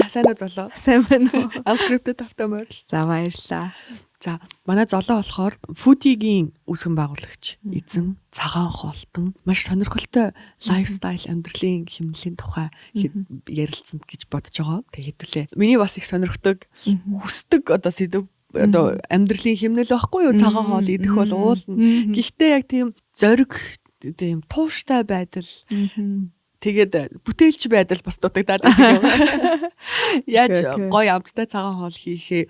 сайн уу золоо? Сайн байна уу? Unscripted автомор. За баярлаа. За манай золоо болохоор Foodie-гийн үүсгэн байгуулагч эзэн цагаан хоолтон маш сонирхолтой лайфстайл амьдралын хэмнэлийн тухай ярилцсан гэж бодож байгаа. Тэгээ хэдүүлээ. Миний бас их сонирхдаг хүсдэг одоо сэдв одоо амьдралын хэмнэл байхгүй юу? Цагаан хоол идэх бол уулна. Гэхдээ яг тийм зориг тийм тууштай байдал тэгээд бүтээлч байдал бас дутагдаад байдаг юм. Яаж гоё амттай цагаан хоол хийхээ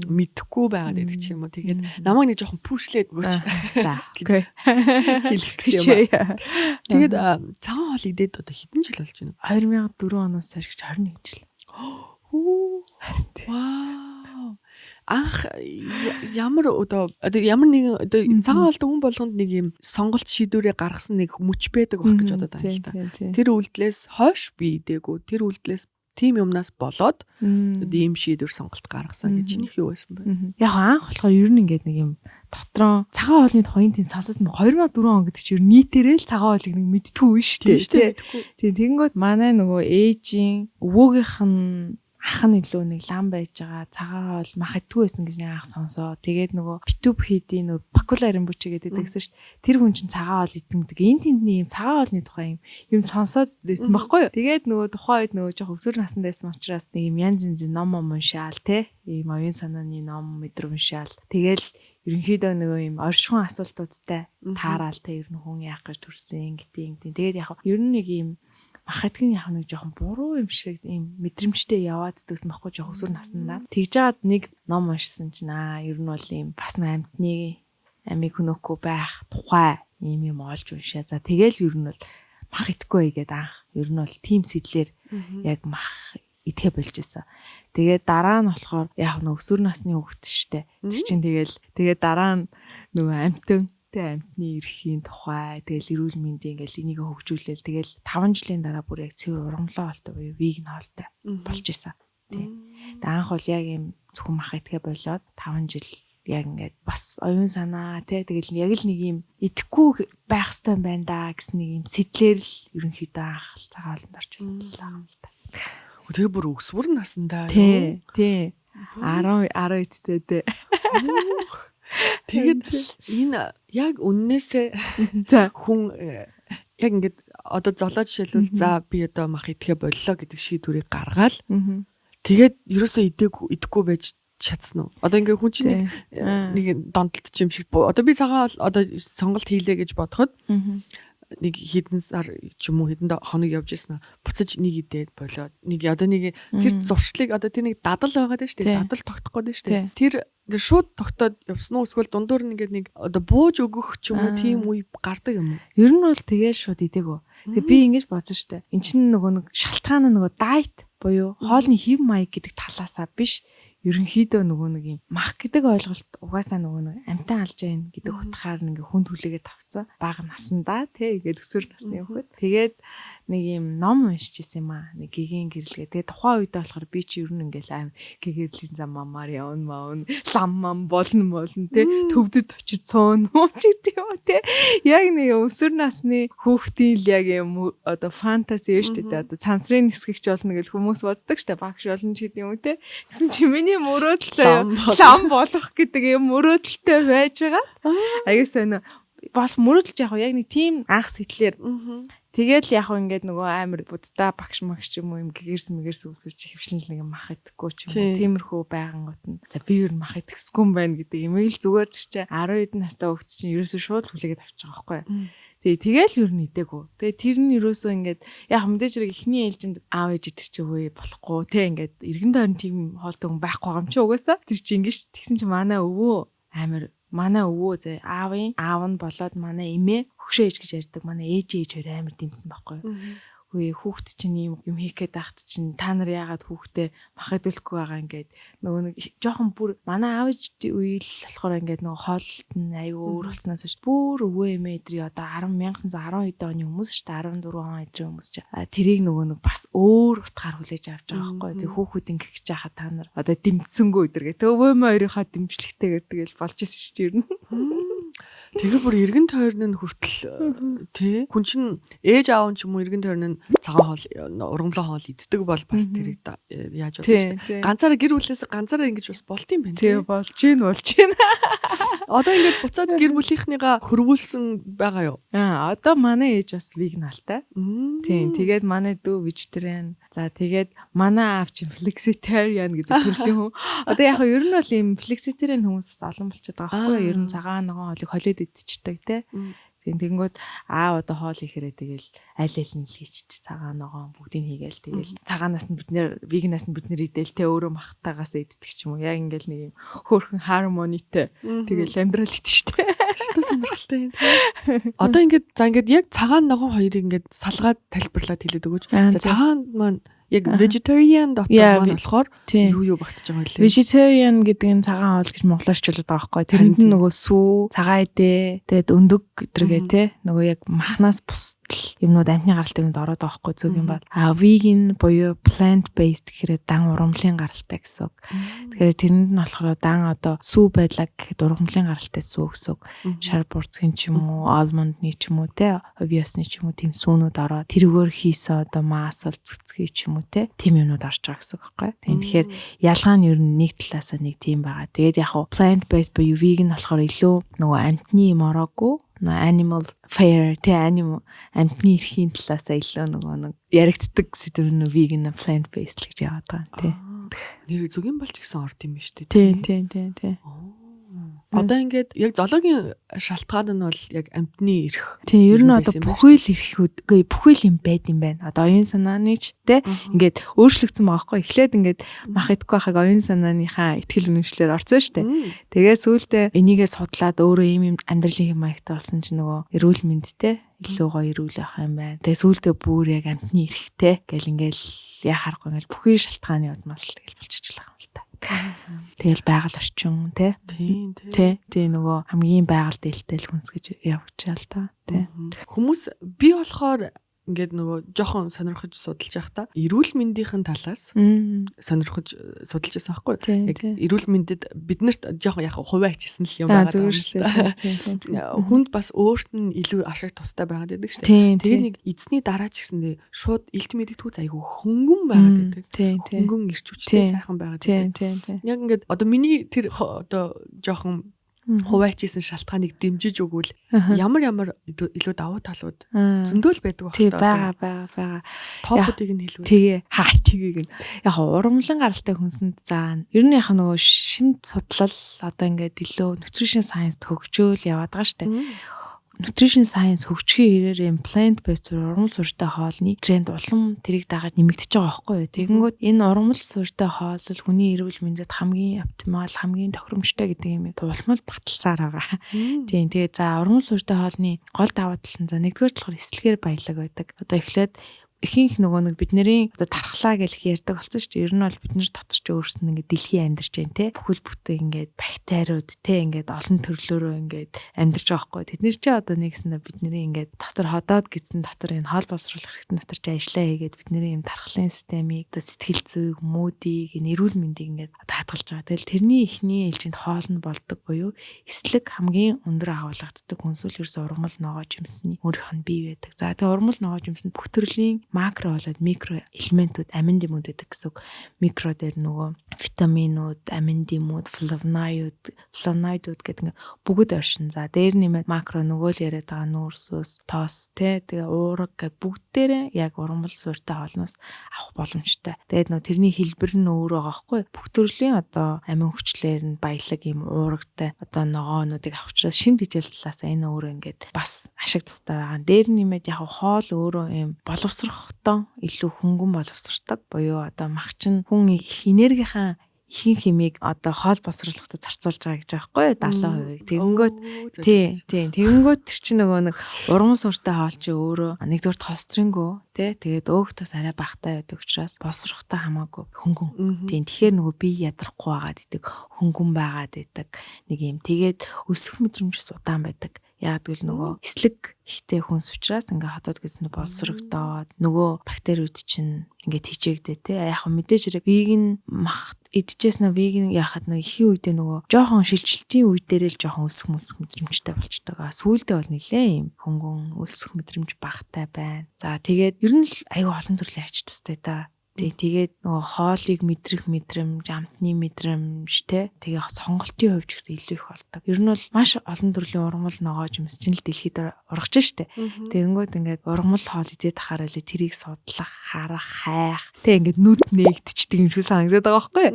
мэдэхгүй байгаад байдаг ч юм уу. Тэгээд намайг нэг жоохон пүүшлээд өгөөч. За. Хэлэх гэсэн юм. Тэгээд цагаан хоол идээд одоо хэдэн жил болж байна? 2004 оноос хойш 21 жил. Вау. Анх ямар ямар нэгэн цагаан хоолтой хүн болгонд нэг юм сонголт шийдвэрээ гаргасан нэг мөч байдаг байх гэж бодоод байна л та. Тэр үйлдэлээс хойш би идээгүй. Тэр үйлдэлээс тийм юмнаас болоод ийм шийдвэр сонголт гаргасан гэж чинийх юу байсан бэ? Яг анх болохоор ер нь ингээд нэг юм дотроо цагаан хоолны тухайн тийм сонссон 2004 он гэдэг чинь ер нь нийтээрээ л цагаан хоолыг нэг мэдтгүй биш үү? Тийм тэгэнгүүт манай нөгөө ээжийн өвөөгийнх нь ах нь илүү нэг лам байж байгаа цагаан хоол мах идгүй байсан гэж нэг ах сонсоо. Тэгээд нөгөө битүүп хийдийн нөгөө бакуларын бүчи гэдэг гэсэн шүү. Тэр хүн чинь цагаан хоол идэв. Энд тэндний юм цагаан хоолны тухай юм сонсоод байсан байхгүй юу? Тэгээд нөгөө тухайн үед нөгөө жоох өсвөр наснд байсан учраас нэг юм янз янзын ном уншаал те. Ийм оюун санааны ном мэдрэмж уншаал. Тэгэл ерөнхийдөө нөгөө юм оршихуун асуултуудтай таараал те ер нь хүн яах гэж төрсэн гэдэг. Тэгээд яг ер нь нэг юм мах идэх яг нэг жоохон буруу юм шиг ийм мэдрэмжтэй яваад дээсэн байхгүй жоох өсвөр наснаа. Тэгж жаад нэг ном уншсан чинь ер нь бол ийм бас амтны амиг хөнөөхгүй байх тухай ийм юм олж уншаа. За тэгэл ер нь бол мах идэхгүй гэдэг анх. Ер нь бол тим сэтлэр яг мах идэхэ болж исэн. Тэгээд дараа нь болохоор яг нэг өсвөр насны хүүхэд штэ. Тэр чинь тэгээд дараа нь нөгөө амтэн амтны эрхийн тухай тэгэл эрүүл мэндийн ингээл энийг хөгжүүлээл тэгэл 5 жилийн дараа бүр яг цэвэр урамлаа хоолтой буюу веган хоолтой болж исэн. Тийм. Анх бол яг юм зөвхөн мах идэхэ болоод 5 жил яг ингээд бас оюун санаа тэгэл яг л нэг юм идэхгүй байх хэрэгтэй юм байна да гэсэн нэг юм сэтлэр л ерөнхийдөө анх цагаан хоолнд орж исэн л байгаа юм л та. Тэгээ бүр өсвөр насндаа юу? Тийм. 10 эцтэй дээ. Тэгээд энэ яг үннээсээ хүн яг ингээд одоо золоо жишээлбэл за би одоо мах идэхэ боллоо гэдэг шийдвэрийг гаргаад тэгээд ерөөсөө идэхгүй байж чадсан уу? Одоо ингээд хүн чинь нэг дондолт юм шиг одоо би цагаан одоо сонголт хийлээ гэж бодоход нэг хэдэн сар ч юм уу хэдэн хоног явж ирсэн буцаж нэг идээд болоод нэг одоо нэг тэр зуршлыг одоо тэр нэг дадал байгаад байна шүү дээ. Дадал тогтох гээд байна шүү дээ. Тэр ингээд шууд тогтоод явсан уу эсвэл дундуур нэг одоо бууж өгөх ч юм уу тийм үе гардаг юм уу? Ер нь бол тэгээ шууд идээгөө. Тэгээ би ингэж бодсон шүү дээ. Энд чинь нөгөө нэг шалтгаан нь нөгөө дайет буюу хоолны хэв маяг гэдэг талаасаа биш. Ерөнхийдөө нөгөө нэг юм мах гэдэг ойлголт угаасаа нөгөө нэг амтан алж байна гэдэг утгаар нэг хүн түлээгээд тавцсан. Бага насандаа тий ингээд өсвөр насны хүүхэд. Тэгээд нэг юм ном уншиж исэн юм аа. Нэг гэгийн гэрлэгээ. Тэгээд тухайн үед болохоор би чи ер нь ингээл аим гэгэрлийн зам мамаар явна лам мам болно тий төвдөд очиж суун ч гэдэг юм тий. Яг нэг өсвөр насны хүүхдийн л яг юм одоо фантази шүү дээ. Одоо сансрын нисгэгч болно гэж хүмүүс боддог штэ. Багш болно ч гэдэг юм уу тий. Гэсэн чи миний мөрөөдөл лам болох гэдэг юм мөрөөдөлтэй байж байгаа. Аяа сайн бол мөрөөдөлж яг нэг тийм анх сэтлэр тэгэл яг ингээд нөгөө амар буддаа багш магш ч юм уу юм гэрс үсвэж хөвшлэн нэг юм мах идэхгүй ч юм уу тиймэрхүү байнгут нь за би юу мах идэхгүй юм байна гэдэг юм ил зүгээр чи 10 хэдэн настай хөвгч чинь ерөөсөө шууд хүлээгээд авчих байгаа байхгүй. Тэгэл ер нь идээгүү. Тэгээ тэр нь ерөөсөө ингээд яг мэдээж хэрэг ихний ээлжинд аав ээж идэх чи үгүй болохгүй те ингээд эргэн тойрон тийм хоолтой хүн байхгүй юм чи угаасаа тэр чи ингэж тэгсэн чи манай өвөө зэ аав нь болоод манай эмээ хөшөө ээж гэж ярьдаг манай ээж хоёр амар дэмсэн байхгүй. Үгүй хүүхд чинь юм хийх гээд байхад чинь та нар яагаад хүүхдээ мах идүүлэхгүй байгаа ингээд нөгөө нэг жоохон бүр манай аав үйл болохоор ингээд нөгөө хоолт нь аюу өөр болцноос ш бүр өвөө эмээдрий одоо 1912 оны хүмүүс ш 14 он ээж хүмүүс ч тэрийг нөгөө нэг бас өөр утгаар хүлээж авч байгаа байхгүй. Тэг хүүхэд ингээд гэж яхаа та нар одоо дэмжсэнгүй өдөргээ тэг өвөө эмээ хоёрынхаа дэмжлэгтэйгээр тэгэл болж исэн ш ер нь. Тэгээ бүр эргэн тойрны хүртэл тий хүн чинь ээж аав ч юм уу эргэн тойрны цагаан хоол ургамлын хоол иддэг бол бас тэрийг яаж болох вэ? Ганцаараа гэр бүлээс ганцаараа ингэж бас болт юм байна тий. Болж гин. Одоо ингэж буцаад гэр бүлийнхнийгаа хөрвүүлсэн байгаа юу? Одоо манай ээж бас веганалтай. Тийм. Тэгээд манай дүү vegetarian. За тэгээд манай аав чинь flexitarian гэдэг төрлийн хүн. Одоо яг нь ер нь бол ийм flexitarian хүмүүс олон болчиход байгаа байхгүй юу? Ер нь цагаан ногоон хоолыг холиод идчихдэг тий. Тэгэнгүүт аав одоо хоол ихээр тэгэл аль нь хийчих цагаан ногоон бүгдийг хийгээл тэгэл цагаанаас нь бид нэр веганаас нь бид нэр идэл те өөрөө махтаагаас иддэг ч юм уу яг ингээл нэг юм хөөрхөн хармонитэй тэгэл амьдрал идчихтэй. Өстө сонирхолтой юм. Одоо ингээд за ингээд яг цагаан ногоон хоёрыг ингээд салгаад тайлбарлаад хэлээд өгөөч. За цагаан маань яг vegetarian дотор маань болохоор юу багтаж байгаа вэ? Vegetarian гэдэг нь цагаан хоол гэж монголоор хэлээд байгаа байхгүй. Тэрэнд нь нөгөө сүү, цагаан эдээ, тэгээд өндөг гэдэргээ те нөгөө яг махнаас бусдал юмнууд амтны гаралтай юмд ороод байгаа байхгүй зүг юм байна. Vegan буюу plant based гэхээр дан ургамлын гаралтай гэсэн үг. Тэгэхээр тэрэнд нь болохоор дан одоо сүү байлаа гэхэд ургамлын гаралтай сүү гэсэн үг. Шар бурцгийн ч юм уу, almond-ны ч юм уу те, obvious-ны ч юм уу тийм сүүнүүд ороод тэрүүгээр хийсэн одоо маасал цэцгий ч юм те тийм юмнууд орж байгаа гэсэн үг байхгүй. Тэгэхээр ялгаа нь ер нь нэг талаасаа нэг тийм байгаа. Тэгээд яг plant based буюу vegan болохоор илүү нөгөө амтны юм ороогүй animal fair те амтны эрхийн талаасаа илүү нөгөө нэг яригддаг сэдв нь vegan plant based гэж яваад байгаа тий. Нэр зүгийн болж гисэн орд юм биш үү? Тий. Одоо ингээд яг зоологийн шалтгаан нь бол яг амтны эрх. Тийм ер нь одоо бүхэл эрхүүдгүй бүхэл юм байд юм байна. Одоо оюун санааны ч те ингээд өөрчлөгдсөн байгаа хгүй. Эхлээд ингээд мах идэхгүй байхыг оюун санааныхаа ихтгэл үнэмшлэр орсон шүү дээ. Тэгээд сүүлдээ энийгээ судлаад өөрөө юм амьдралын хэм маягтай болсон ч нөгөө эрүүл мэндтэй илүү гоё эрүүл байх юм байна. Тэгээд сүүлдээ бүр яг амтны эрхтэй гэл ингээл яхахгүй ингээл бүхэл шалтгааны удмаас л тэгэл болчихлаа юм л та. Тэгэл байгаль орчин тий. Тийм нөгөө хамгийн байгаль дэлтэй л хүнс гэж явуулчаал та. Тий. Хүмүүс би болохоор ингээд нөгөө жоохон сонирхож судалж явах та эрүүл мэндийн талаас сонирхож судалж байсан байхгүй яг эрүүл мэндэд биднэрт жоохон яг хувиа хийсэн л юм байгаа даа. Хүнд бас өөрт нь илүү ашиг тустай байгаад байдаг шүү дээ. Тэгээ нэг эзний дараа ч гэсэндээ шууд илт мэддэггүй айгүй хөнгөн байгаад байдаг. Хөнгөн ирч хүчтэй сайхан байгаад байдаг. Яг ингээд одоо миний тэр одоо жоохон хуваачсан шалтгааныг дэмжиж өгвөл ямар илүү давуу талууд зөндөл байдаг байна. Бага. Топуудыг нь хэлвэл. Тгийг нь. Яг ургамлын гаралтай хүнсэнд заа. Ер нь яг нөгөө шимт судлал одоо ингээд илүү nutrition science хөгжөөл яваад байгаа шүү дээ. Nutrition science хөгжихийн ирээр plant based ургамал суурьтай хоолны тренд улам тэрийг дагаад нэмэгдэж байгаа байхгүй юу. Тэгэнгүүт энэ ургамал суурьтай хоол бол хүний эрүүл мэндэд хамгийн оптимал, хамгийн тохиромжтой гэдэг юм тулмал баталсаар байгаа. Тийм. Тэгээд за ургамал суурьтай хоолны гол даваа тал нь за нэгдүгээр талаар эслэгээр баялаг байдаг. Одоо эхлээд ихэнх нөгөө нэг бидний одоо тархлаа гэж ярьдаг болсон шүү дээ. Ер нь бол бид нар дотор ч өөрснөө ингээд дэлхий амьдарч байна те. Бүхэл бүтэн ингээд бактериуд те ингээд олон төрлөөрөө ингээд амьдарч байгаа хгүй. Тэднэр чи одоо нэгсэндээ бидний ингээд дотор ходоод гисэн дотор энэ хоол боловсруулах хэрэгтэн дотор чи ажиллаа хийгээд бидний юм тархлын системийг одоо сэтгэл зүйг, мүүдийг, энэ эрүүл мэндийг ингээд хадгалж байгаа. Тэгэл тэрний ихний ээлжинд хоол нь болдог буюу эслэг хамгийн өндөр агуулгаддаг хүнсүүл ерөөс ургамал ногоо жимсний өөрийнх нь бий байдаг. За тэгээ ургамал ногоо жимс нь бүх төрлийн макро болоод микро элементүүд амин дэмүүд гэдэг гэсэн үг. Микро дээр нөгөө витаминууд, амин дэмүүд, флавоноидууд гэдэг бүгд оршин. За дээр нэмээд макро нөгөө л яриад байгаа нүүрс ус, тоос тэ тэгээ уурга гэдэг бүгд дээрээ яг ургамал суурьтай хоолноос авах боломжтой. Тэгээд нөгөө тэрний хэлбэр нь өөр байгаа байхгүй. Бүх төрлийн одоо амин хүчлэр нь баялаг юм уургатай одоо ногоонуудыг авах учраас шимт хичээл талаас энэ өөрөө ингээд бас ашиг тустай байгаа. Дээр нэмээд яг хоол өөрөө юм боловсрохтой илүү хөнгөн боловсрдог буюу одоо мах чинь хүн энергийнхаа ихэнх хэмийг одоо хоол босруулахад зарцуулж байгаа гэж байгаа байхгүй 70%. Тэгэнгүүт тийм тэгэнгүүт тэр чинь нөгөө нэг ургамал суурьтай хоол чи өөрөө нэгдүгээр холестерингөө тэгээд өөхтөөс арай багтай байдаг учраас босрохтой хамаагүй хөнгөн. Тийм тэгэхээр нөгөө бие ядрахгүй байгаад идэг хөнгөн байгаад идэг нэг юм. Тэгээд өсөх мэдрэмжс удаан байдаг. Яг л нөгөө эслэг ихтэй хүнс учраас ингээ хотод гэсэндээ боловсрогдоод нөгөө бактериуд чинь ингээ тийжээгдээ те. Яг мэдээж хэрэг веган мах идчихсэн веган яхад нэг ихийн үедээ нөгөө жоохон шилжилтийн үе дээрээ л жоохон өсөх мэдрэмжтэй болчтой. Сүүлдээ бол нилээ юм хөнгөн өсөх мэдрэмж багтай байна. За тэгээд ер нь л аюу олон төрлийн ач тустай да. Тэгээд нөгөө хоолыг мэдрэх мэдрэмж, амтны мэдрэмж те. Тэгээ сонголтын хувьд ч гэсэн илүү их болдог. Ер нь бол маш олон төрлийн ургамал ногоож юмс чинь л дэлхийд ургаж штэ. Тэгэнгүүт ингээд ургамал хоол идээд тахаар л тэрийг судлах, харах, хайх. Тэг ингээд нүд нээгдчихдэг юм шиг санагдаад байгаа байхгүй.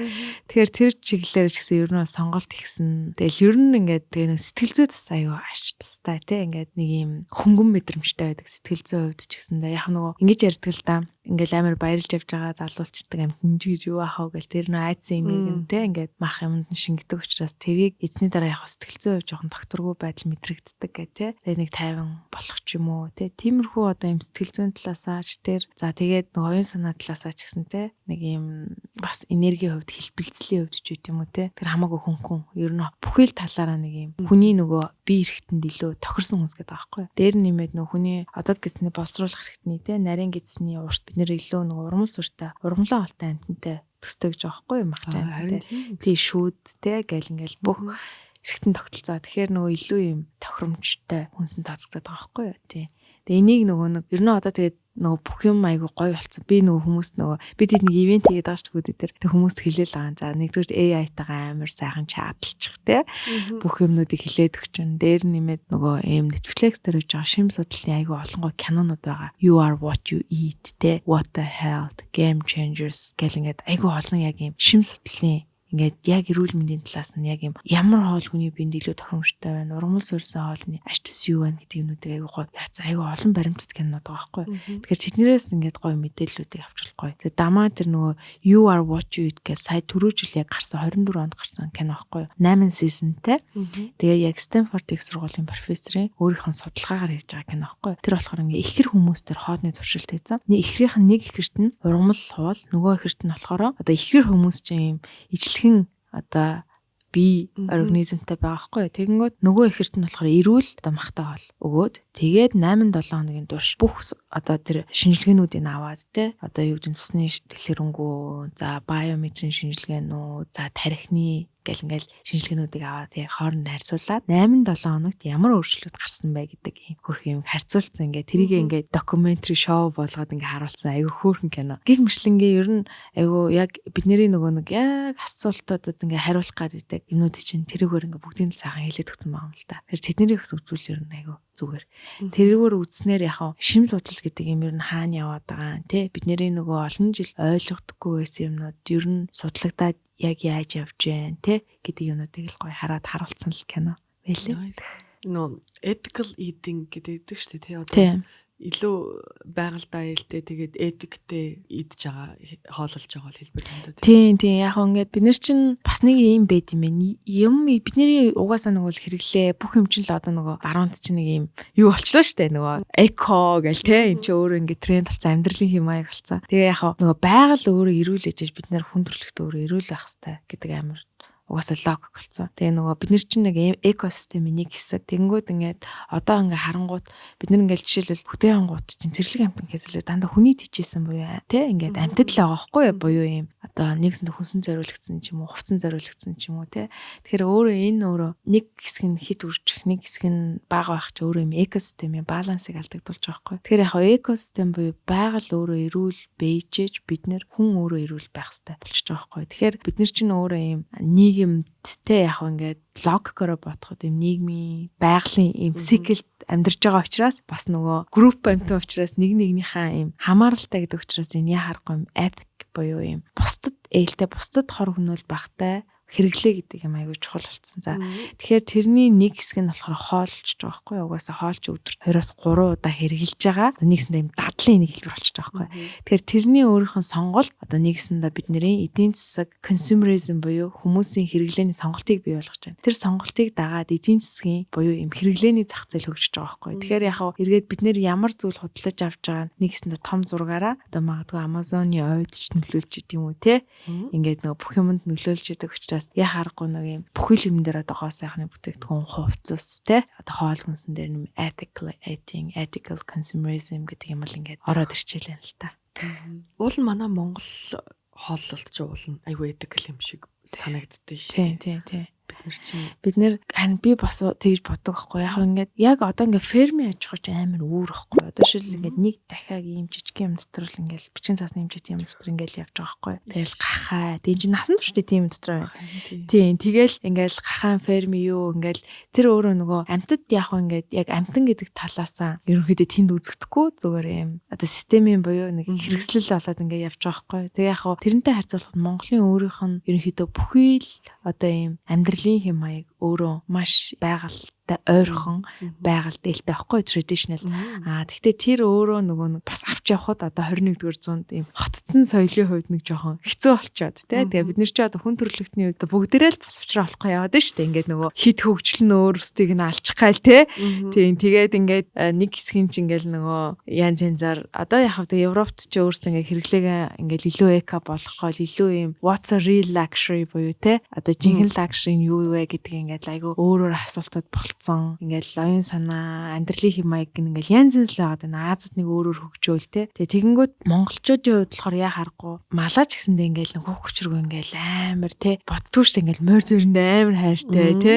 Тэгэхээр тэр чиглэлээр ч гэсэн ер нь бол сонголт ихсэн. Тэгэл ер нь ингээд тэгээ сэтгэл зүй бас аюу ач тустай те. Ингээд нэг юм хөнгөн мэдрэмжтэй байдаг сэтгэл зүй хувьд ч гэсэндээ яг нөгөө ингэж ярьдаг л да. Ингээл амар баярлж явж байгаа залуулчдаг амтнж гэж юу ахав гэл тэр нөө айдсын энерги те ингээд мах юмд нь шингэдэг учраас тэрийг эзний дараа яг сэтгэл зүй жоохон докторгүй байдал мэдрэгддэг гэх те. Тэгээ нэг тайван болох ч юм уу те. Тиймэрхүү одоо юм сэтгэл зүйн талаасаа ч тэр за тэгээд нөгөө оюун санаа талаасаа ч гэсэн те нэг юм бас энергийн хувьд хэлбэлцлийн хувьд ч үт юм уу те. Тэр хамаагүй хүн ер нь бүхэл талаараа нэг юм хүний нөгөө бие эрэхтэнд илүү тохирсон хүнс гэдэг байхгүй. Дээр нэмээд нөгөө хүний одод гэсний боловсруулах хэрэгтний те нарийн гидсний урт бид нэр илүү нөгөө ургамал суртаа ургамлаа олтой амтантай төстэй гэж байгаа байхгүй юм ахтай. Тий шүүд те гэл ингээл бүх хэрэгтэн тогтолцоо. Тэгэхээр нөгөө илүү юм тохиромжтой хүнсэн тооцогдоод байгаа байхгүй юу тий. Тэгээ энийг нөгөө нэг ер нь одоо тэгээд нөгөө бүх юм айгу гоё болцсон. Би нөгөө хүмүүст нөгөө бид нэг ивент хийгээд байгаа шүү дээ. Тэр хүмүүст хэлээл байгаа. За нэгдүгээр AI-тайгаа амар сайхан чадалчих те. Бүх юмнуудыг хэлээд өгчөн. Дээр нэмээд нөгөө Netflix дээр үж байгаа шим судлалын айгу олон гоо кинонууд байгаа. You are what you eat те. What the Health, Game Changers гэл ингээд айгу олон яг юм шим судлалын ингээд яг эрүүл мэндийн талаас нь яг юм ямар хоол хүний биед илүү тохиромжтой байна. Ургамал суурьсан хоолны ач тус юу байна гэдэг юмнуудыг айгу гоё. Яц айгу олон баримтат кинонод байгаа байхгүй. Тэгэхээр тэднэрээс ингээд гоё мэдээллүүдийг авчрах гоё. Тэгээ дамаа тэр нөгөө You Are What You Eat гэж сая түрүү жил яг гарсан 24 онд гарсан кино байхгүй. 8 seasonтэй. Тэгээ яг Stanford их сургуулийн профессорын өөрийнх нь судалгаагаар хийж байгаа кино байхгүй. Тэр болохоор ингээд ихэр хүмүүс төр хоодны туршилт хийсэн. Ихрийнх нь нэг ихэрт нь ургамал хоол, нөгөө ихэрт нь болохоор одоо ихэр хүмүүс чинь юм ижлэх одоо бие организмтай байгаа хгүй. Тэгэнгүүт нөгөө ихэрт нь болохоор эрүүл одоо махтай хоол өгөөд тэгээд 8-7 хоногийн турш бүх одоо тэр шинжилгээнүүдийг аваад те одоо юу гэж цусны дэлгэрэнгүй за биометрийн шинжилгээнүүд за тархины гэл ингээл шинжилгээнүүдийг аваад яг хооронд харьцуулаад 8-7 хоногт ямар өөрчлөлт гарсан бэ гэдэг юм хөрх юм харьцуулсан. Ингээд тэрийг ингээд докюментари шоу болгоод ингээд харуулсан. Айгүй хөөрхөн кино. Гэх мэтлэнгээ ер нь айгүй яг бидний нөгөө нэг яг асуултуудад ингээд хариулах гэдэг юмнуудыг чинь тэрүүгээр ингээд бүгдийн л сайхан хэлээд өгсөн байгаа юм л да. Тэгэхээр тэдний бас үзүүл ер нь айгүй зүгээр. Тэрүүгээр үзснээр яхаа шим судлал гэдэг юм ер нь хаана яваад байгаа те бидний нөгөө олон жил ойлгохдоггүй байсан юмнууд ер нь судлагдаад яг яаж явж байна те гэдэг юмнуудыг л гоё хараад харуулсан л кино байлээ. Нөө ethical eating гэдэг шүү дээ тий одоо илүү байгальдаа ээлтэй тэгээд этиктэй идж байгаа хооллож байгаа хэлбэр юм даа. Тийм яг ингээд бид нар чинь бас нэг юм байд юм байна. Юм бидний угаасаа нөгөө хэрэглээ бүх юм чинь л одоо нөгөө баруунд чинь нэг юм юу болчлоо шүү дээ нөгөө эко гэл те энэ чинь өөрөө ингээд тренд болсон амьдралын хэмааг болсон. Тэгээ яг нөгөө байгаль өөрөө эрүүл ээжж бид нар хүндрэлт өөрөө эрүүл байх хэрэгтэй гэдэг амар угаасаа логик болсон. Тэгээ нөгөө бид нар чинь нэг экосистемийн нэг хэсэг. Тэнгүүд ингээд одоо ингээд харангуут бид нар ингээд жишээлбэл бүтээн ангууд чинь зэрлэг амтан гэсэлээ дандаа хүний тийчээсэн буюу те ингээд амтд л байгаа байхгүй буюу юм одоо нэгсэнд хүнсэн зориулагдсан ч юм уу хувцсан зориулагдсан ч юм уу те. Тэгэхээр өөрөө нэг хэсэг нь хит үржих нэг хэсэг нь бага байх ч өөрөө юм экосистемийн балансыг алдагдуулж байгаа байхгүй. Тэгэхээр яг экосистем буюу байгаль өөрөө эрүүл бэйжэж бид нар хүн өөрөө эрүүл байх хэрэгтэй болчихж байгаа байхгүй. Тэгэхээр бид нар чинь өөрөө юм нийгэмдтэй яг ингээд логикоор бодоход юм нийгмийн байгалийн юм циклд амьдарч байгаа учраас бас нөгөө групп амьтан учраас нэгнийхээ юм хамааралтай гэдэг учраас энэ яхахгүй юм ethic буюу юм бусдад ээлтэй бусдад хор хөнөөл багтай хэрэглээ гэдэг юм аягүй чухал болсон. За тэгэхээр тэрний нэг хэсэг нь болохоор хоолч байгаа байхгүй юу? Угаасаа хоолч өдөрт 2-3 удаа хэрэгжилж байгаа. Нэгсэндээ юм дадлын нэг хэлбэр болчихж байгаа байхгүй юу? Тэгэхээр тэрний өөрийнх нь сонголт одоо нэгсэндээ бидний эдийн засаг consumerism буюу хүмүүсийн хэрэглээний сонголтыг бий болгож байна. Тэр сонголтыг дагаад эдийн засгийн буюу юм хэрэглээний зах зээл хөгжиж байгаа байхгүй юу? Тэгэхээр яг эргээд бид нэр ямар зүйл худалдаж авч байгаа нэгсэндээ том зургаараа одоо магадгүй Amazon-ы ойд ч нөлөөлж идэв юм уу те? Ингээд нөгөө бүх юмд нөлөөлж идэг учраас учраас яхаарахгүй нэг юм бүхэл юм дээр одоо гоо сайхны бүтээгдэхүүн хувцас те одоо хоол хүнсэн дээр нэм ethical eating, ethical consumerism гэдэг юм бол ингээд ороод ирчихлээ л та. Уул нь манай Монгол хооллолт ч уул нь айгүй ethical юм шиг санагддээ шүү. Тийм. Бид нэр харин би бас тэгж боддог байхгүй яг ингээд яг одоо ингээд ферми аж ахуйч амар өөр байхгүй одоо шил ингээд нэг дахиад ийм жижиг юм дотор л ингээд бичин цаасны хэмжээтэй юм дотор ингээд явж байгаа байхгүй тэгэл гахаа тийм чи насан туршдаа тийм дотор байна тийм тэгэл ингээд гахаан ферми юу ингээд тэр өөрөө нөгөө амьтад яг ингээд яг амьтан гэдэг талаасаа ерөнхийдөө тэнд үзэгдэхгүй зүгээр юм одоо системийн буюу нэг хэрэгслэл болоод ингээд явж байгаа байхгүй тэгээ яг тэрнтэй харьцуулахад Монголын өөрийнх нь ерөнхийдөө бүхий л одоо ийм амьдралын хэм маяг өөрөө маш байгальтай ойрхон байгаль дээлтэй байхгүй traditional. Гэхдээ тэр өөрөө нөгөө нэг бас авч явхад одоо 21-р зуунд ийм хотцсон соёлын хувьд нэг жоохон хэцүү болчиход тий. Тэгээ бид нэр чи одоо хүн төрөлхтний үед бүгдээрээ л бас уучраа болохгүй яваад шүү дээ. Ингээд нөгөө хит хөгжил нь өөрсдийг нь алчих гал тий. Тийм тэгээд ингээд нэг хэсгийн чи ингээд нөгөө янз янзаар одоо яг хав Европт ч өөрсдөө ингээд хэрэглээгээ ингээд илүү эко болгохоо илүү ийм what's a real luxury буюу тий. Одоо жинхэнэ luxury нь юу вэ гэдгийг ингээд айгүй өөрөөр асуултууд болцсон. Ингээд оюун санаа, амьдралын хэм маяг гин ингээд янз янз л байгаа даа. Азад нэг өөрөөр хөгжөөл те. Тэгээ тэгэнгүүт монголчуудын хувьд болохоор яа харахгүй. Малаач гэсэндээ ингээд нэг хөвгчргүй ингээд амар те. Боддгүй шүү ингээд морь зүрэнд амар хайртай те.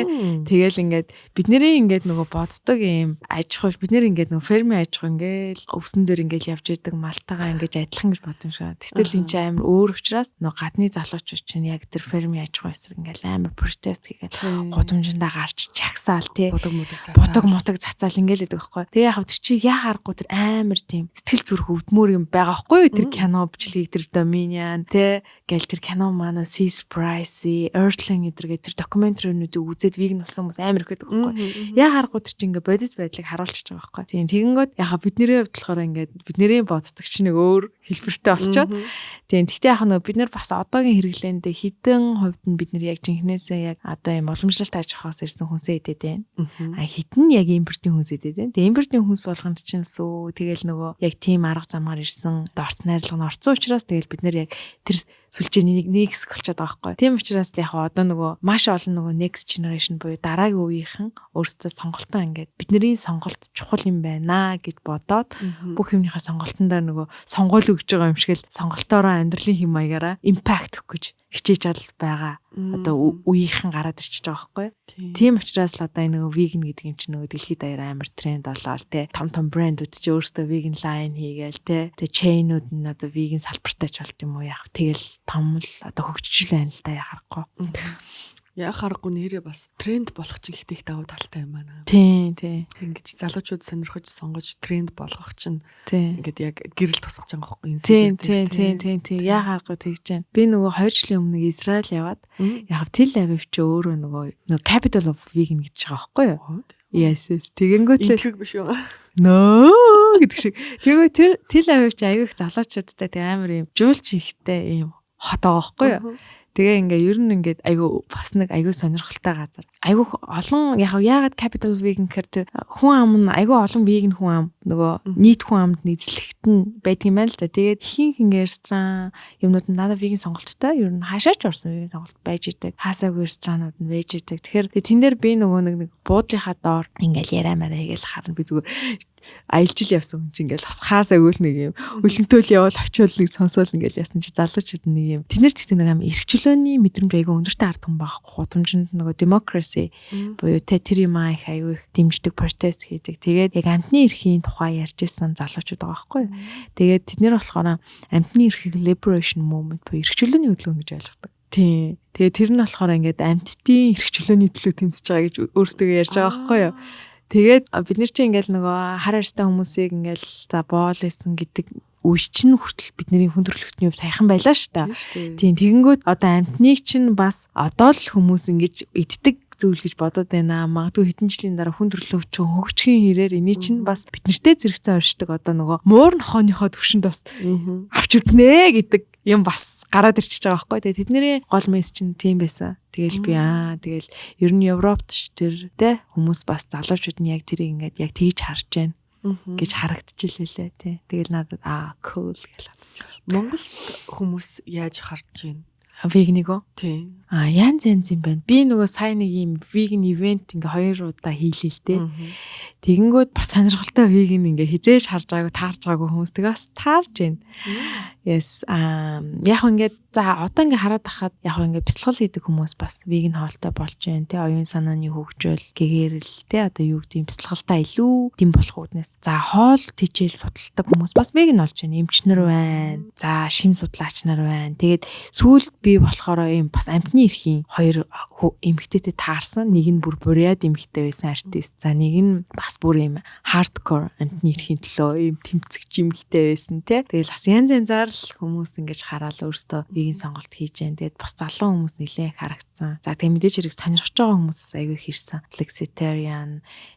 Тэгэл ингээд бидний ингээд нөгөө боддог юм аж ахуй бид нэр ингээд нөгөө ферми аж ахуй ингээд өвсөн дээр ингээд явж идэг малтайгаа ингээд адилхан гэж бодсон шүү. Тэгтэл энэ чинь амар өөр учраас нөгөө гадны залуучууд чинь яг тэр ферми аж ахуй эсрэг ингээд амар протест хийгээд гудамжиндаа гарч чагсаал те. Будаг мутаг цацаал ингээл гэдэг байхгүй. Тэгээ яг чи яа харахгүй тэр амар тийм сэтгэл зүрх өвдмөр юм байгаа байхгүй тэр кино бичлэгийг тэр Dominion те гэл тэр кино манай Seaspiracy, Earthling гэдэргээ тэр докюментаринуудыг үзээд вигн болсон хүмүүс амар их байдаг байхгүй. Яа харахгүй тэр чи ингээ бодит байдлыг харуулчихж байгаа байхгүй. Тийм тэгэнгүүт яхаа бидний хувьд болохоор ингээ бидний боддог чи нэг өөр хэлбэртэй болчоод тийм гэхдээ яг нэг бид нар бас одоогийн хэрэглээндээ хідэн хувьд нь бид нар яг жинхнээсээ яг одоо юм уламжлалт аж ахуйс ирсэн хүнсээ идэт байна. Хитэн яг импортын хүнс идэт байна. Тэгээ импортын хүнс болгонд чинь сүү тэгэл нөгөө яг тийм арга замаар ирсэн дорц найрлага нь орцсон учраас тэгэл бид нар яг тэр сүлжээний нэг хэсэг болчиход байгаа байхгүй. Тийм учраас яг одоо нөгөө маш олон нөгөө next generation буюу дараагийн үеийнхэн өөрсдөө сонголтоо ингээд бидний сонголт чухал юм байна гэж бодоод бүх юмныхаа сонголтондоо нөгөө сонгуул өгж байгаа юм шиг л сонголтоороо амьдралын хэм маягаараа impact өгөх гэж хичээж байгаа. Одоо үеийнхэн гараад ирчихэж байгаа байхгүй. Тийм учраас л одоо энэ нөгөө vegan гэдэг юм чинь нөгөө дэлхийд даяар амар тренд болоод те том брэндүүд ч өөрсдөө vegan line хийгээл те chain-ууд нь одоо vegan салбартай ч болт юм уу яг тэгэл том л одоо хөгжиж байна л да яа харахгүй. Яа харахгүй нэрээ бас тренд болох чинь ихтэй их давуу талтай юм байна. Тийм. Ингэж залуучууд сонирхож сонгож тренд болгох чинь ингээд яг гэрэл тусгаж байгаа байхгүй юм. Тийм. Яа харахгүй тэгж байна. Би нөгөө 2 жилийн өмнө Израиль яваад яг Tel Aviv ч өөрөө нөгөө capital of vegan гэж байгаа байхгүй юу? Yes. Тэгэнгүүт л их биш юу? Нөө гэдэг шиг. Тэгээ тэр Tel Aviv ч аягүй их залуучуудтай тэг амар юм жуулч ихтэй юм хот байгаа байхгүй юу? Тэгээ ингээ ер нь ингээд айгу бас нэг айгу сонирхолтой газар. Айгу олон яагаад capital vegan гэхээр тэр хүн ам нь айгу олон vegan хүн ам нөгөө нийт хүн амд нийцлэгт нь байдаг юм байна л да. Тэгээд ихэнх ресторан юмнууд нь надад vegan сонголттой ер нь хаашаач орсон vegan сонголт байж идэг. Хаасаагүй ресторанууд нь байж идэг. Тэгэхээр тэн дээр би нөгөө нэг буудлынхаа доор ингээл яриамаараа хийгээл харна би зүгээр аялжил явсан хүн чинь ингээл бас хаасаа өгөл нэг юм өлөнтөөл явал очиод нэг сонсоол ингээл ясан чи залуучууд нэг юм тэднэр тэгтээ нэг юм эрхчлөөний мэдрэмж айгүй өндөртэй ард хүн байхгүй гудамжинд нөгөө democracy буюу тэр юм их айгүй их дэмждэг протест хийдэг. Тэгээд яг амтны эрхийн тухай ярьж исэн залуучууд байгаа байхгүй. Тэгээд тэднэр болохоор амтны эрхийг liberation movement буюу эрхчлөөний хөдөлгөөн гэж ойлгодог. Тийм. Тэгээд тэр нь болохоор ингээд амттын эрхчлөөний төлөө тэмцэж байгаа гэж өөрсдөө ярьж байгаа байхгүй юу? Тэгээд бид нар чинь ингээл нөгөө хар арьстай хүмүүсийг ингээл за боол исэн гэдэг үе чинь хүртэл бидний хүн төрөлхтний хувь саяхан байлаа шүү дээ. Тийм тэгэнгүүт одоо амтныг чинь бас одоо л хүмүүс ингэж иддэг зүйл гэж бодоод байна. Магадгүй хэдэн жилийн дараа хүн төрөлхтний чинь хөгжихийн хэрээр эний чинь бас бид нартэй зэрэгцээ оршдог одоо нөгөө муур нохооныхоо төвшөнд бас авч үзнэ гэдэг юм бас гараад ирчихэж байгаа байхгүй. Тэгээ тэдний гол мессеж чинь тийм байсан. Тэгэл би тэгэл ер нь Европт ч тэр те хүмүүс бас залуучууд нь яг тэрийг ингээд яг тэгж харж байна гэж харагдчихлээ тий. Тэгэл надад cool гэж бодчихсон. Монгол хүмүүс яаж харж байна? Веганыг. Тийм. Янз юм байна. Би нөгөө сайн нэг юм веган ивент ингээ 2 удаа хийлээ л дээ. Тэгэнгүүт бас сонирхолтой веган ингээ хизээж харж байгаагүй, таарж байгаагүй хүмүүс тэгээ бас таарж байна. Yes. Яг ингээд за одоо ингээ хараад ахад яг ингээ бяцлал хийдэг хүмүүс бас веган хоолтой болж байна. Тэ оюун санааны хөгжөөл гэгэрэл тэ одоо юу гэдэг бяцлагалтаа илүү дэм болох үүднээс. За хоол тижэл судалдаг хүмүүс бас веган болж байна. Эмчнэр байна. За шим судлаач нар байна. Тэгээд сүүлд би болохоор юм бас амтны эрхийн 2 эмэгтэйтэй таарсан. Нэг нь бүр буряд эмэгтэй байсан артист. За нэг нь бас бүр юм хардкор амтны эрхийн төлөө юм тэмцэгч эмэгтэй байсан тий. Тэгэл бас янзаар л хүмүүс ингэж хараад өөртөө веган сонголт хийж जैन. Тэгээд бас залуу хүмүүс нэлээд харагдсан. За тэгээд мэдээж хэрэг сонирхож байгаа хүмүүс аягүй хэрсэн. Flexitarian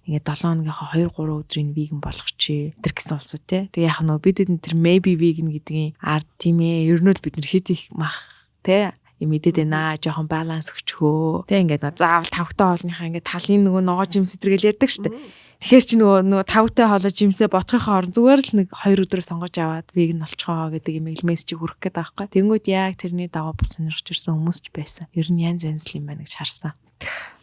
ингээд 7 хоногийнхаа 2-3 өдрийн веган болгочих тэр гэсэн улсууд тий. Тэгээд яг нөө бид тэр maybe vegan гэдгийн ард тийм ээ. Ер нь л бид нар хит их мах тий мэдээд байна жоохон баланс өчгөө. Тэг ингээд заавал тавтай хоолныхаа ингээд талын нөгөө ногоо жимс зэрэгэл ярьдаг штэ. Тэгэхээр чи нөгөө тавтай хоолой жимсээ ботхохын орон зүгээр л нэг 2 өдрөө сонгож аваад веган болчихоо гэдэг юм мессеж хүрэх гээд байгаа байхгүй. Тэнгүүд яг тэрний дагуу бас сонирхож ирсэн хүмүүс ч байсан. Ер нь янз юм байна гэж харсан.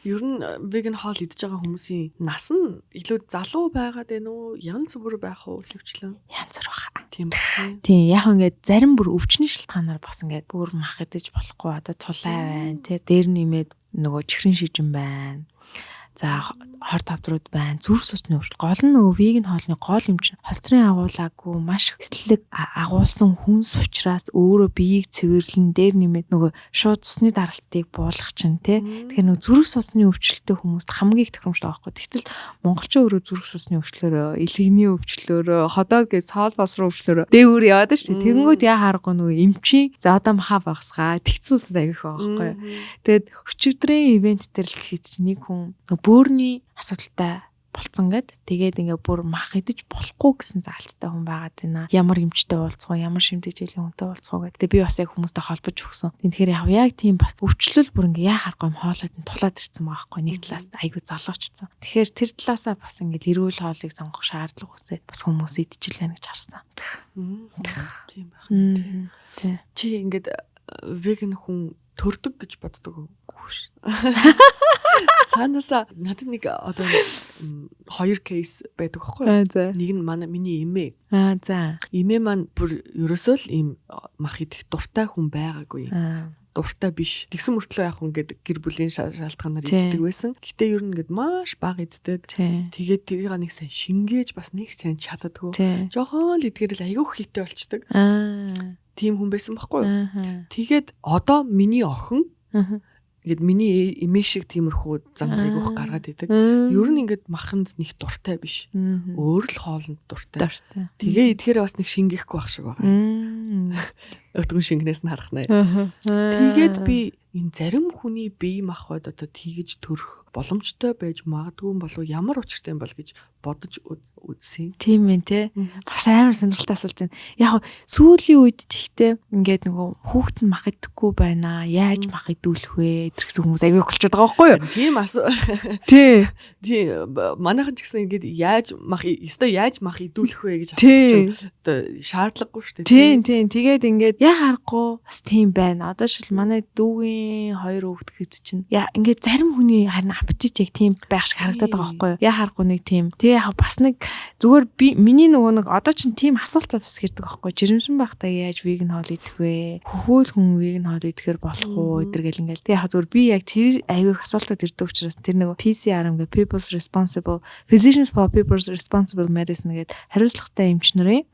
Ер нь веган хоол идж байгаа хүмүүсийн нас нь илүү залуу байгаад байна уу? Янз бүр байх уу хөвчлэн? Янз бүр баха. Тийм байна. Тийм яг ингээд зарим бүр өвчний шалтгаанаар бас ингээд бүр мах идэж болохгүй одоо тулай байна. Тэ дээр нэмээд нөгөө чихрийн шижин байна. За хор тавдрууд байна. Зүрх судасны өвчл. Гол нь нөгөө веган хоолны гол юм чинь хострын агуулаагүй маш эслэг агуулсан хүнс учраас өөрөө биеийг цэвэрлэн дээр нэмээд нөгөө шууд цусны даралтыг буулгах чинь тий. Тэгэхээр нөгөө зүрх судасны өвчлөлтэй хүмүүст хамгийн их тохиромжтой байхгүй. Тэгтэл монголчин өөрөө зүрх судасны өвчлөөрөө, илэгний өвчлөөрөө, ходоод гэж соол босроо өвчлөөрөө дээгүүр яваад шүү дээ. Тэнгүүд яа харахгүй нөгөө эмчийн за одоо махаа багсгаа тэгцүүлсэд авих байхгүй. Тэгээд өчигдрийн ивент дээр л гэхэд чинь нэг хүн бөөрийн асуудалтай болцсон гэд тэгээд ингээ бүр мах идэж болохгүй гэсэн заалттай хүн байгаад байна. Ямар эмчтэй уулзах уу, ямар шимтгийжлийн хүнтэй уулзах уу гэдэг. Би бас яг хүмүүстэй холбож өгсөн. Тэгэхээр яг тийм бас өвчлөл бүр ингээ яа харахгүй юм хоолойд нь тулаад ирсэн байгаа байхгүй. Нэг талаас айгүй залуучсан. Тэгэхээр тэр талаасаа бас ингээ эрүүл хоолыг сонгох шаардлага үсээд бас хүмүүс идчихэл байна гэж харсан. Тийм байна. Чи ингээд веган хүн төрдөг гэж боддог уу? Цаанаасаа надад нэг одоо 2 кейс байдаг байхгүй юу? Нэг нь миний эмээ. За. Эмээ маань бүр ерөөсөө л ийм мах идэх дуртай хүн байгаагүй. Дуртай биш. Тэгсэн мөртлөө яг ингээд гэр бүлийн шалтгаанаар иддэг байсан. Гэтэ ер нь ингээд маш бага иддэг. Тэгээд тэрийг нэг сайн шингээж бас нэг сайн чаддаггүй. Жохон л идгэрэл аягүй хитэ болчдөг. Тийм хүн байсан байхгүй юу? Тэгээд одоо миний охин ингээд миний эмээ шиг тиймэрхүү зам айгүйх гаргаад идэг. Ер нь ингээд маханд нэг дуртай биш. Өөр л хоолнд дуртай. Тэгээ идэхээр бас нэг шингээхгүй байх шиг байгаа. Өтгөн шингнээс нь харах нэ. Тэгээд би энэ зарим хүний бие махбод одоо тэгж төрөх боломжтой байж магадгүй болов ямар учиртай юм бол гэж бодож үзсэн. Тийм ээ те. Бас амар сонирхолтой асуулт байна. Яг сүүлийн үед тэгтээ ингээд нөгөө хүүхэд нь мах идэхгүй байна. Яаж мах идүүлэх вэ? Тэрхсэн хүмүүс аягүй болчиход байгаа байхгүй юу? Тийм тий. Тийм манайхан ч гэсэн ингээд яаж мах идүүлэх вэ гэж асууж одоо шаардлагагүй шүү дээ. Тийм. Тэгээд ингээд яг харахгүй бас тийм байна. Одоо шил манай дүүгийн 2 хүүхэд хэд чинь ингээд зарим хүний харин аппетит яг тийм байх шиг харагдаад байгаа байхгүй юу? Яг харахгүй нэг тийм. Тэгээ яг бас нэг зүгээр би миний нөгөө нэг одоо ч тийм асуултууд бас ирдэг байхгүй юу? Жирэмсэн байхдаа яаж веган хоол идэх вэ? Хөхөөл хүн веган хоол идэхээр болох уу? Эдэргээл ингээл. Тэгээ яг зүгээр би яг тэр аюул асуултууд ирдэг учраас тэр нөгөө PCR гэдэг People's Responsible Physicians for People's Responsible Medicine гэдэг хариуцлагатай эмч нарын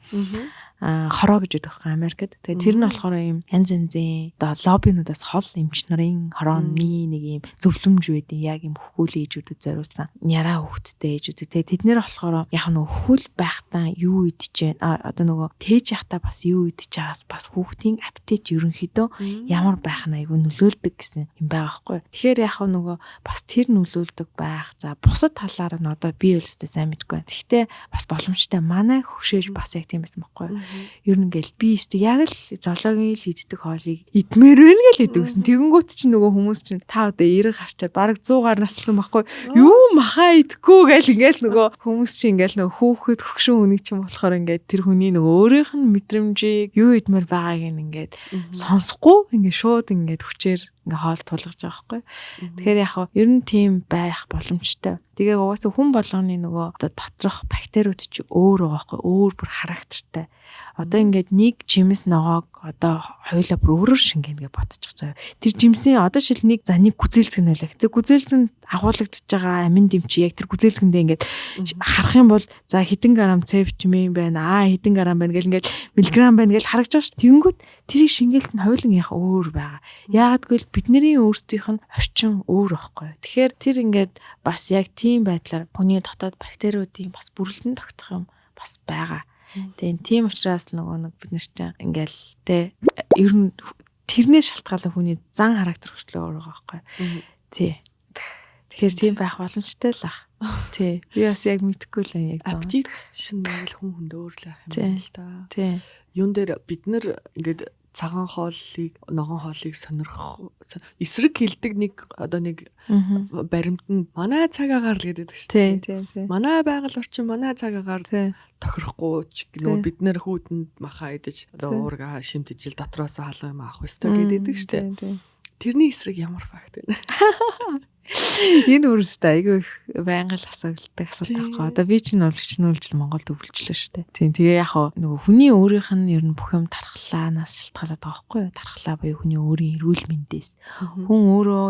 хороо гэж өгөх Америкт. Тэгээ тэр нь болохоор юм янз янзын одоо лоббинуудаас хол эмч нарын хорооны нэг юм зөвлөмж байдیں۔ Яг юм хөхүүлийн ээжүүдэд зориулсан. Яраа хөхттэй ээжүүдэд. Тэгээ тэд нэр болохоор яг нөгөө хөхүүл байхдаа юу идэж байна? Одоо нөгөө тээж явахдаа бас юу идэж байгаас бас хүүхдийн аппетит ерөнхийдөө ямар байх нь айгүй нөлөөлдөг гэсэн юм байгаа байхгүй. Тэгэхээр яг нөгөө бас тэр нөлөөлдөг байх. За бусад талаар нь одоо би өлстэй сайн мэдгүй байна. Гэхдээ бас боломжтой манай хөгшөөж бас яг тийм байсан байхгүй. Ер нь ингээл би өстө яг л зоологийн л иддэг хоолыг идмээр байна гэл идэг гэсэн. Тэгэнгүүт чинь нөгөө хүмүүс чинь та одоо эрэг харчаад бараг 100-аар наслсан байхгүй юу махаа идэхгүй гэл ингээл нөгөө хүмүүс чинь ингээл нөгөө хүүхэд хөгшин хүнийг чинь болохоор ингээд тэр хүний нөгөө өөрийнх нь мэдрэмжийг юу идмээр байгааг ингээд сонсохгүй ингээд шууд ингээд хүчээр ингээ хоол тулгаж байгаа байхгүй. Тэгэхээр яг хаа ер нь тийм байх боломжтой. Тэгээ угаасаа хүн болгоны нөгөө одоо доторх бактериуд чи өөр байгаа байхгүй. Өөр бүр характертай. Одоо ингээд нэг жимс ногоог одоо хоёулаа бүр өөрөөр шингэнгээ ботчих заяа. Тэр жимсийн одоо шил нэг за нэг гүзээлцэг нь байлаа. Тэр гүзээлцэнд агуулгадж байгаа амин дэмчи яг тэр гүзээлцэндээ ингээд харах юм бол за хэдэн грамм С витамин байна. Хэдэн грамм байна гэл ингээд миллиграм байна гэл харагдаж байгаа ш. Тэнгүүт тэрийг шингээлт нь хоёулаа яг өөр байгаа. Яагад гэвэл бидний өөрсдийнх нь орчин өөр байхгүй. Тэгэхээр тэр ингээд бас яг тийм байдлаар хүний дотоод бактериудын бас бүрэлдэн тогтох юм бас байгаа. Тэгээ тийм учраас нөгөө нэг бид нар чинь ингээл тэ ер нь тэрнээс шалтгаалan хүний зан характер хүртэл өөр байгаа байхгүй. Тий. Тэгэхээр тийм байх боломжтой л ах. Тий. Би бас яг мэдэхгүй л яг зам. Аппетит шин ингээл хүн хүнд өөр л байх юм л да. Тий. Юун дээр бид нар ингээд цагаан хооллыг, ногоон хооллыг сонирхох эсрэг хилдэг нэг одоо нэг баримт нь манай цаг агаар л гэдэг шүү дээ. Тий. Манай байгаль орчин манай цаг агаар тохирохгүй ч нөө бид нэр хүүтэнд махаа идэж одоо уурга шимтэж ил дотроос халуун юм авах ёстой гэдэг шүү дээ. Тэрний эсрэг ямар факт вэ? Энэ үржтэй айгүй их байнга л асуудаг байхгүй. Одоо би чинь олчнуулж Монголд өвлжлөө штэ. Тийм тэгээ яг нөгөө хүний өөрийнх нь ер нь бүх юм тархлаанаас шалтгаалаад байгаа байхгүй юу? Тархлаа буюу хүний өөрийн эрүүл мэндээс. Хүн өөрөө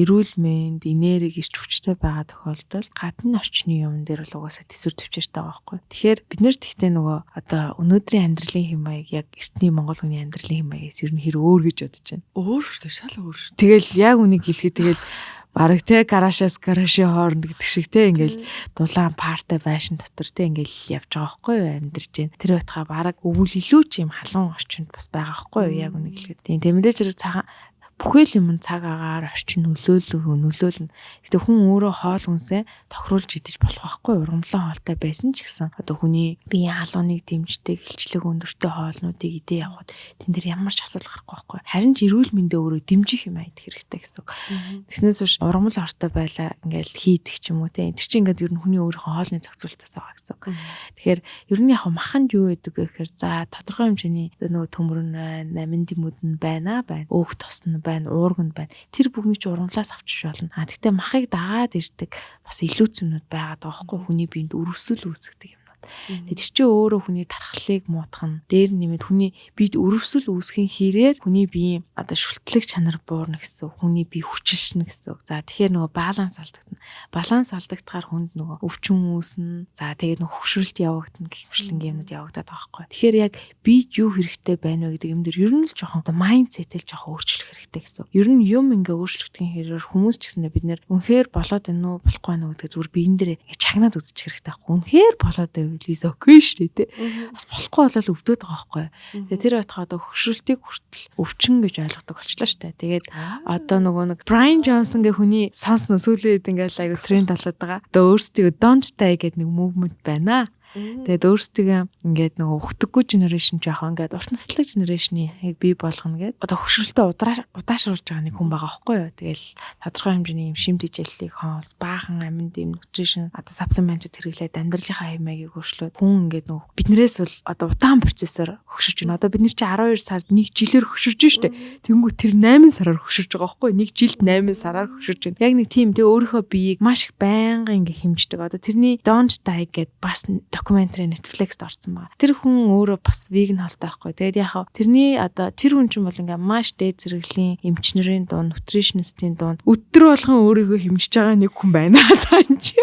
эрүүл мэнд, энерги ирч хүчтэй байгаа тохиолдолд гадны орчны юм дээр бол угаасаа төсвөр төвчээртэй байгаа байхгүй юу? Тэгэхээр бид нэр тэгтээ нөгөө одоо өнөөдрийн амьдралын хэм маяг яг эртний Монгол хүний амьдралын хэм маягаас ер нь хэр өөр гэж бодож байна. Өөр шүү дээ, шал өөр шүү. Тэгэл яг үнийг хэлэхэд тэгэл бараг те гарашаас гарашийн хооронд гэдэг шиг те ингээл дулаан партай байшин дотор те ингээл явж байгаа байхгүй юу амьдарч байна. Тэр байтгаа бараг өвөл илүү ч юм халуун орчинд бас байгаа байхгүй юу яг үнийг хэлэхэд. Тийм тэмдэж зэрэг цагаан бүхэл юм цаг агаар орчин нөлөөлнө. Гэтэ хүн өөрөө хоол хүнсээ тохируулж идэж болох байхгүй урамлан хоолтой байсан ч гэсэн одоо хүний биеийн халууныг дэмждэг илчлэг өндөртэй хоолнуудыг идээ явахад тэн дээр ямар ч асуудал гарахгүй байхгүй. Харин ч эрүүл мэндээ өөрөө дэмжих юм идэх хэрэгтэй гэсэн үг. Тэснээс биш урамл ортой байлаа ингээл хийдэг ч юм уу те. Тэр чинь ингээд ер нь хүний өөрийнхөө хоолны зохицуултаас байгаа гэсэн үг. Тэгэхээр ер нь яг маханд юу гэдэг вэ гэхээр за тодорхой хэмжээний нөгөө төмөр нь байна, амин дэмүүд нь байна. Өөх тос нь байна, уурганд байна. Тэр бүгний ч урамлаас авчиж болно. Гэхдээ махыг дагаад ирдэг бас илүү зэмнүүд байгаад байгаа байхгүй хүний биед өрөвсөл үүсгдэг юм. Тэр чинь өөрөө хүний тархлыг муутгах нь дээр нэмээд хүний биед өрөвсөл үүсгэхийн хэрээр хүний биеийн одоо шүлтлэг чанар буурна гэсэн үг. Хүний бие хүчилшнэ гэсэн үг. За тэгэхээр нөгөө баланс алдагдана. Баланс алдагдахаар хүнд нөгөө өвчин үүснэ. За тэгээд нөгөө хөшрөлт явагдана гэх мэтлэн юмнууд явагдаад байгаа байхгүй. Тэгэхээр яг биед юу хэрэгтэй байна вэ гэдэг юм дээр ер нь л жоохон одоо майндсетэл жоохон өөрчлөх хэрэгтэй гэсэн үг. Ер нь юм ингээ өөрчлөгдөхийн хэрээр хүмүүс ч гэсэндээ бид нэр үнэхээр болоод байна уу болохгүй байна уу гэдэг зүгээр биен дээр ингээ чагнаад үзчих хэрэгтэй байхгүй. Үнэхээр болоод is okay шүү дээ. Бас болохгүй болол өвдөд байгаа байхгүй. Тэгээ тэр байтгаа одоо хөшрөлтийг хүртэл өвчин гэж ойлгодог болчлаа шүү дээ. Тэгээд одоо нөгөө нэг Brian Johnson гэх хүний сонсно сүүлийн үед ингээл айгу тренд болоод байгаа. Одоо өөрсдөө don't die гэдэг нэг movement байна. Тэгээд өөрсдөө ингээд нөгөө өгдөггүй generation жоохон ингээд урт наслаг generation-ийг бий болгоно гэдэг. Одоо хөшрөлтөө удаашруулж байгаа нэг хүн байгаа байхгүй юу. Тэгэл тодорхой хэмжээний юм шимт хичээллийг хоос, баахан амин дэм nutrition одоо supplement-д хэрэглээд амьдралынхаа хэмжээг өөрчлөөд хүн ингээд нөгөө биднээс бол одоо удаан процессор хөшөрж байна. Одоо бид нар чи 12 сард 1 жилээр хөшөрж штэ. Тэнгүү тэр 8 сараар хөшөрж байгаа байхгүй юу. 1 жилд 8 сараар хөшөрж байна. Яг нэг тийм тэгээ өөрийнхөө биеийг маш их байнга ингээд хэмждэг. Одоо тэрний don't die гэдэг бас докюментари Netflix-д орсон байгаа. Тэр хүн өөрөө бас веган холтой байхгүй. Тэгээд яг тэрний одоо тэр хүн чинь бол ингээ маш дээд зэрэглэлийн эмчнэрийн дунд, нутришнистийн дунд өдөр болгон өөрийгөө хэмжиж байгаа нэг хүн байна санаж.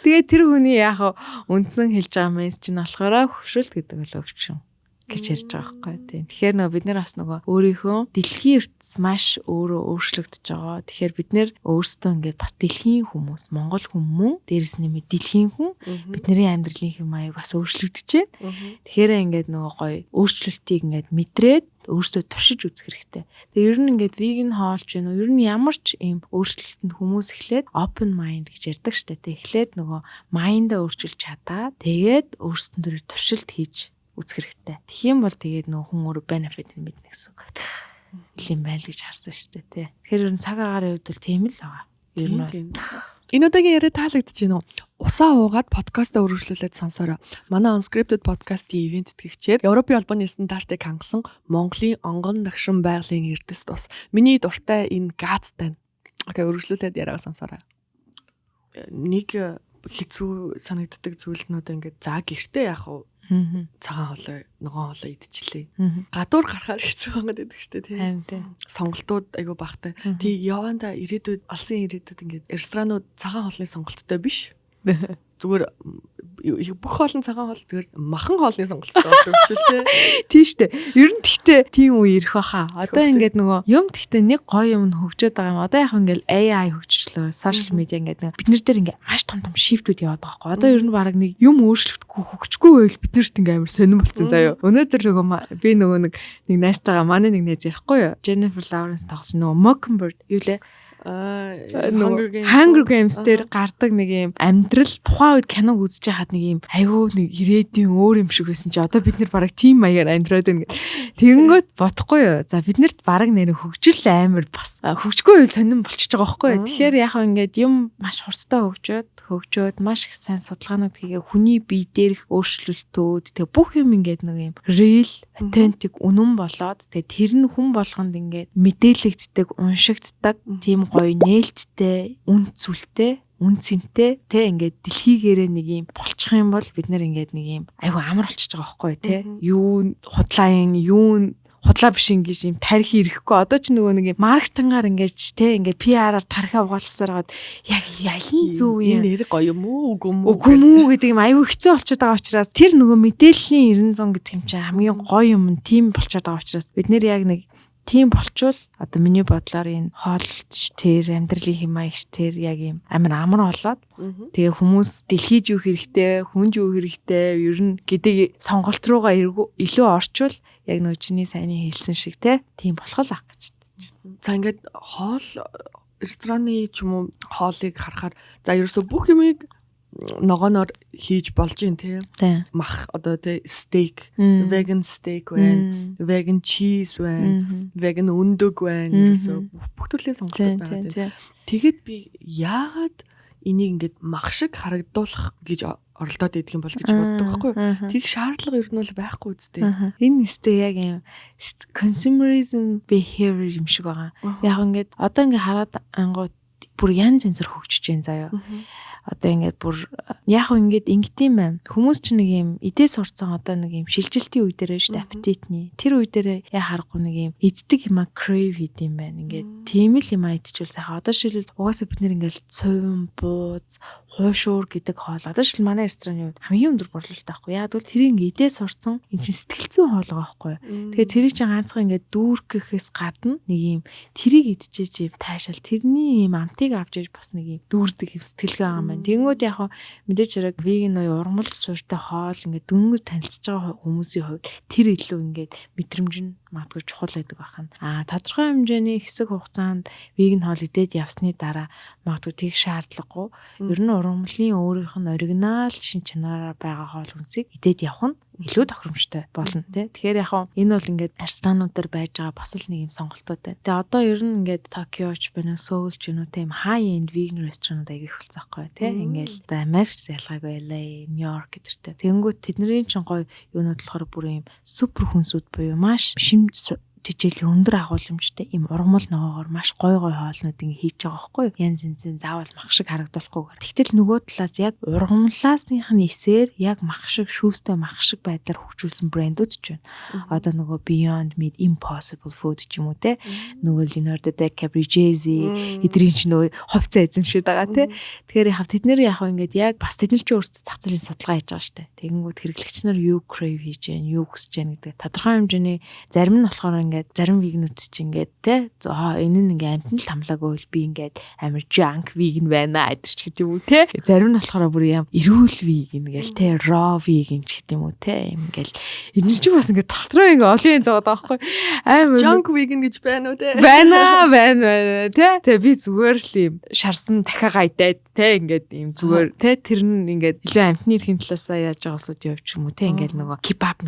Тэгээд тэр хүний яг үндсэн хэлж байгаа мессеж нь болохоор хөшрөлт гэдэг бол өвчин гэж ярьж байгаа байхгүй тийм. Тэгэхээр нөгөө бид нар бас нөгөө өөрийнхөө дэлхийн ертөнц маш өөрөө өөрчлөгдөж байгаа. Тэгэхээр бид нэр өөрсдөө ингээд бас дэлхийн хүмүүс, Монгол хүмүүс, дээрэс нэмээд дэлхийн хүн бидний амьдралын хэм маяг бас өөрчлөгдөж байна. Тэгэхээр ингээд нөгөө гоё өөрчлөлтийг ингээд мэдрээд өөрсдөө туршиж үзэх хэрэгтэй. Тэгээ ер нь ингээд веган хоолч гэнэ үү? Ер нь ямар ч юм өөрчлөлтөнд хүмүүс эхлээд open mind гэж ярьдаг штэ. Тэг эхлээд нөгөө майндаа өөрчилж чадаа. Тэгээд өөрсдөн дээр туршилт хийж үзэх хэрэгтэй. Тэгэх юм бол тэгээд нөгөө хүн өөрөө benefit нь мэднэ гэсэн үг. Ийм байл гэж харсан шүү дээ тий. Тэгэхээр цаг агарын хувьд бол тийм л байгаа. Ер нь энэ удаагийн яриа таалагдж байна уу? Усаа уугаад подкастаа үргэлжлүүлээд сонсороо. Манай Unscripted podcast-ийн ивент тэтгэгчээр Европын албаны стандартыг хангасан Монголын онгон дагшин байгалийн эрдэс тус. Миний дуртай энэ гадтай. Окей, үргэлжлүүлээд яриагаа сонсороо. Нэг хэцүү санагддаг зүйл нь одоо ингээд за гэртээ яах вэ? Цагаан хоолой, ногоон хоолой идчихлээ. Гадуур гарахаар хэцүү байгаад байдаг шүү дээ тий. Сонголтууд айгүй багтай. Тий яванда ирээдүйд алсын ирээдүйд ингээд ресторанууд цагаан хоолны сонголттой биш. Зүгээр бүх хоолн цагаан хоол зүгээр махан хоолны сонголттой болдог ч үлээ. Тийм шүү дээ. Ер нь тэгтээ тийм үе ирэх баха. Одоо ингээд нөгөө юм тэгтээ нэг гоё юм хөгжөөд байгаа юм. Одоо яг ингээд AI хөгжчлөө, social media ингээд бид нар дээр ингээд маш том shift-үүд яваад байгаа байхгүй. Одоо ер нь баг нэг юм өөрчлөгдөхгүй хөгжихгүй байвал бид нарт ингээд амар сонирн болцсон заяа. Өнөөдөр нөгөө би нөгөө нэг найзтайгаа манай нэг найз ярихгүй юу? Jennifer Lawrence тоглосон нөгөө Mockingbird юу лээ? Hunger Games дээр гардаг нэг юм амьдрал тухайн үед киног үзэж байхад нэг юм айгүй нэг ирээдүйн өөр юм шиг байсан чи одоо бид нэр бараг тийм маягаар амьдраад байна гэх. Тэгэнгүүт бодохгүй юу. За бид нарт бараг нэр хөгжил амар бас хөгжихгүй сонирн болчихж байгаа байхгүй юу. Тэгэхээр яг ингээд юм маш хурцтай хөгжөөд маш их сайн судалгаанууд хийгээ хүний бие дээрх өөрчлөлтүүд тэгээ бүх юм ингээд нэг юм real authentic үнэн болоод тэгээ тэр нь хүн болгонд ингээд мэдээлэгддэг, уншигддаг тийм гоё нээлттэй, үнцүүлтэй, үнцэнтэй тэ ингээд дэлхийгээрээ нэг юм болчих юм бол бид нэр ингээд нэг юм айгүй амар болчихж байгаа байхгүй тий. Юу худлаа биш ингэж юм тарих ирэхгүй. Одоо ч нөгөө нэг юм маркетингаар ингэж те ингээд PR-аар тархиа угаалгасаар гад яг ялын зөв юм. Энэ нэр гоё юм уу үгүй юм гэдэг юм аюу хэцүү болчиход байгаа учраас тэр нөгөө мэдээллийн 90 гэдэг юм чинь хамгийн гоё юм тийм болчиход байгаа учраас бид нэр яг нэг тийм болчвол одоо миний бодлоор энэ хоолч тэр амьдралын хэмаягч тэр яг юм амар болоод тэгээ хүмүүс дэлхийд юу хэрэгтэй, хүнд юу хэрэгтэй ер нь гэдэг сонголт руугаа илүү орчвол яг нөгөө чиний сайнны хэлсэн шиг тийм болох л ах гэж. За ингээд хоол рестораны ч юм уу хоолыг харахаар за ерөөсө бүх юмыг ногооноор хийж болж юм тий. Мах одоо тий стейк, vegan steak байна, vegan cheese байна, vegan өндөг байна. Ерөөсө бүх төрлийн сонголтууд байгаа тий. Тэгэд би яагаад энийг ингээд мах шиг харагдуулах гэж оролдоод идэх юм бол гэж боддог байхгүй юу? Тэг шаардлага ер нь бол байхгүй үстэй. Энэ нэстэ яг юм consumerism behavior юм шиг байгаа. Яг ингээд одоо ингээд хараад ангууд бүр янз янзэр хөгжиж байна заяа. Одоо ингээд бүр яг ингээд ингэдэм байм. Хүмүүс ч нэг юм идээ сурцсан одоо нэг юм шилжилтийн үе дээр шүү дээ аппетитний. Тэр үе дээр яа харахгүй нэг юм иддэг юм crave идэм байна. Ингээд тийм л юм идчихвэл сайхан. Одоо шилбэл угаасаа бид нэр ингээд цовин бууз хуушуур гэдэг хоол. Одоо шил манай рестораны хамгийн өндөр борлуулалт байхгүй. Яг бол тэрийг идээ сурцсан энэ чинь сэтгэл зүйн хоол байгаа байхгүй. Тэгэхээр тэрийг чинь ганцхан ингээд дүүргэхээс гадна нэг юм тэрийг идчихэж юм таашаал тэрний юм амтыг авч ирж бас нэг юм дүүрдэг юм сэтгэлгээ байгаа юм байна. Тэнгүүд яг мэдээч хэрэг веган уу урмал суурьтай хоол ингээд дөнгөж танилцж байгаа хүмүүсийн хувьд тэр илүү ингээд мэдрэмж нь магадгүй чухал байдаг байна. Тодорхой хэмжээний хэсэг хугацаанд веган хоол идээд явсны дараа магадгүй тэг шаардлагагүй. Ер нь ургамлын өөрийнх нь оригинал шин чанараар байгаа хоол хүнсийг идээд явах нь илүү тохиромжтой болно тий. Тэгэхээр яг энэ бол ингээд ресторанууд дээр байж байгаа бас л нэг юм сонголтууд байна. Тэгээ одоо ер нь ингээд Токиоч байна, Сөүл ч юм уу тийм high end vegan ресторанууд аяг их болсон байхгүй тий. Ингээд одоо Америкс ялгаагүй LA, Нью-Йорк гэдэртэй. Тэнгүүд тэдний чинь гоё юунууд болохоор бүр юм супер хүнсүүд буюу маш шим тижэл өндөр агуулмжтай им ургамал ногоогоор маш гой хоолнууд ингэ хийж байгаа байхгүй янз янзын заавал мах шиг харагдуулахгүйгээр. Тэгтэл нөгөө талаас яг ургамлаасынх нь эсээр яг мах шиг шүүстэй мах шиг байдлаар хөгжүүлсэн брэндүүд ч байна. Одоо нөгөө Beyond Meat, Impossible Food ч юм уу те. Нөгөө Leonardo DiCaprio, эдрийн ч нөгөө ховцоо эзэмшээд байгаа те. Тэгэхээр яг тэд нэр яг ингээд яг бас тэд нар ч өөрсдөө зах зээлийн судалгаа хийж байгаа штэ. Тэгэнгүүт хэрэглэгч нар юу crave хийж байна, юу хүсэж байна гэдэг тодорхой хэмжээний зарим нь болохоор ингээд зарим вегнүүд чи ингээд те энэ нь ингээд амтнд тамлаагүй би ингээд амар junk vegan байна гэж гэдэг юм уу те. Зарим нь болохоор бүр юм эрүүл vegan гээл те raw vegan гэдэг юм уу те. Ингээд энэ чинь бас ингээд дотроо ингээд олон юм заагаад байгаа байхгүй. Амар junk vegan гэж байна уу те. Байна те. Тэгээ би зүгээр л юм шарсан дахиад гайдаад те ингээд юм зүгээр те тэр нь ингээд илүү амтны эрхийн талаасаа яаж байгаасууд явчих юм уу те. Ингээд нөгөө kebab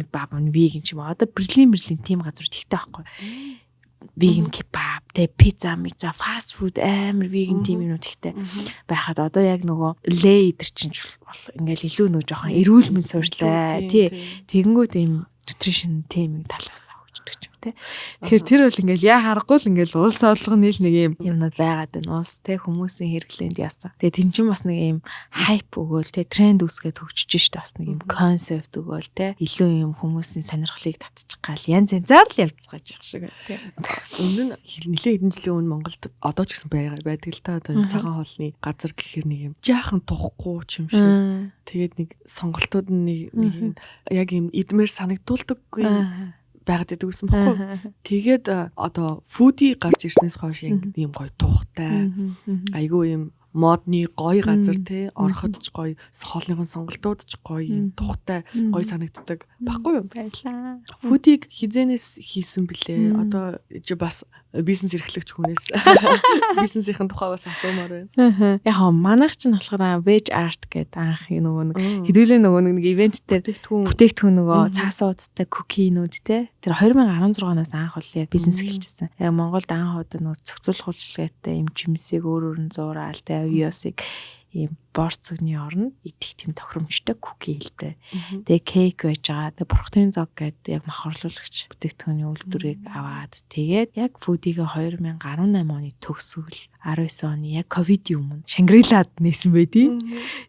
vegan ч юм уу. Одоо Берлин тийм газар тэгтэй байхгүй. Vegan kebab, тэ пицца, fast food амар vegan тийм юмнууд ихтэй байхад одоо яг нөгөө лей идэр чинь ингээл илүү нөгөө жоохон эрүүл мэнд суурьтай тий тэгэнгүүт ийм nutrition тийм талаас авчихдаг ч юм те. Тэгэхээр тэр бол ингээл яа харахгүй л ингээл улс орлого нийл нэг юм юмнууд байгаад байна. Уус те хүмүүсийн хэрэглээнд яасан. Тэгээ тэн чинь бас нэг юм хайп өгөөл те тренд үсгээд хөгжиж шít бас нэг юм концепт өгөөл те илүү юм хүмүүсийн сонирхлыг татчих гал янз янзаар л явж байгаа юм шиг те. Өмнө нь нэлээд хэдэн жилийн өмнө Монголд одоо ч гэсэн байдаг л та одоо цагаан хоолны газар гэхэр нэг юм жаахан тухгүй ч юм шиг. Тэгээд нэг сонголтууд нэг яг юм идмээр санагдуулдаггүй байгаад идэв гэсэн баггүй. Тэгээд одоо фуди гарч ирснээс хойш юм гоё тухтай. Айгүй юм модны гоё газар те ороход ч гоё, хоолныхон сонголтууд ч гоё юм тухтай гоё санагддаг баггүй юу? Баярлаа. Фудиг хизэнээс хийсэн блэ? Одоо бас бизнес эрхлэгч хүнээс бизнесийн тухай бас асуумаар байна. Яг манайх ч нь болохоор veg art гэдэг анх нөгөө нэг хэдүүлээ нөгөө нэг ивент дээр бүтээгдэхүүн нөгөө цаасуудтай кукинууд те тэр 2016-наас анх бол яг бизнес эхэлчихсэн. Яг Монголд анх удаа нөгөө зохицуулах үйлчилгээтэй юм жимсийг өөр нь зураал те виосыг ийм борцогны орно идэх тийм тохиромжтой куки хэлбэр. Тэгээ кейк байж байгаа. Тэгээ бурхтын зог гэдэг яг махарлуулагч бүтээгдэхүүний үйлдвэрийг аваад тэгээд яг фудигээ 2018 оны төгсгөл 19 оны яг ковидын өмнө Шангрилад нээсэн байдیں۔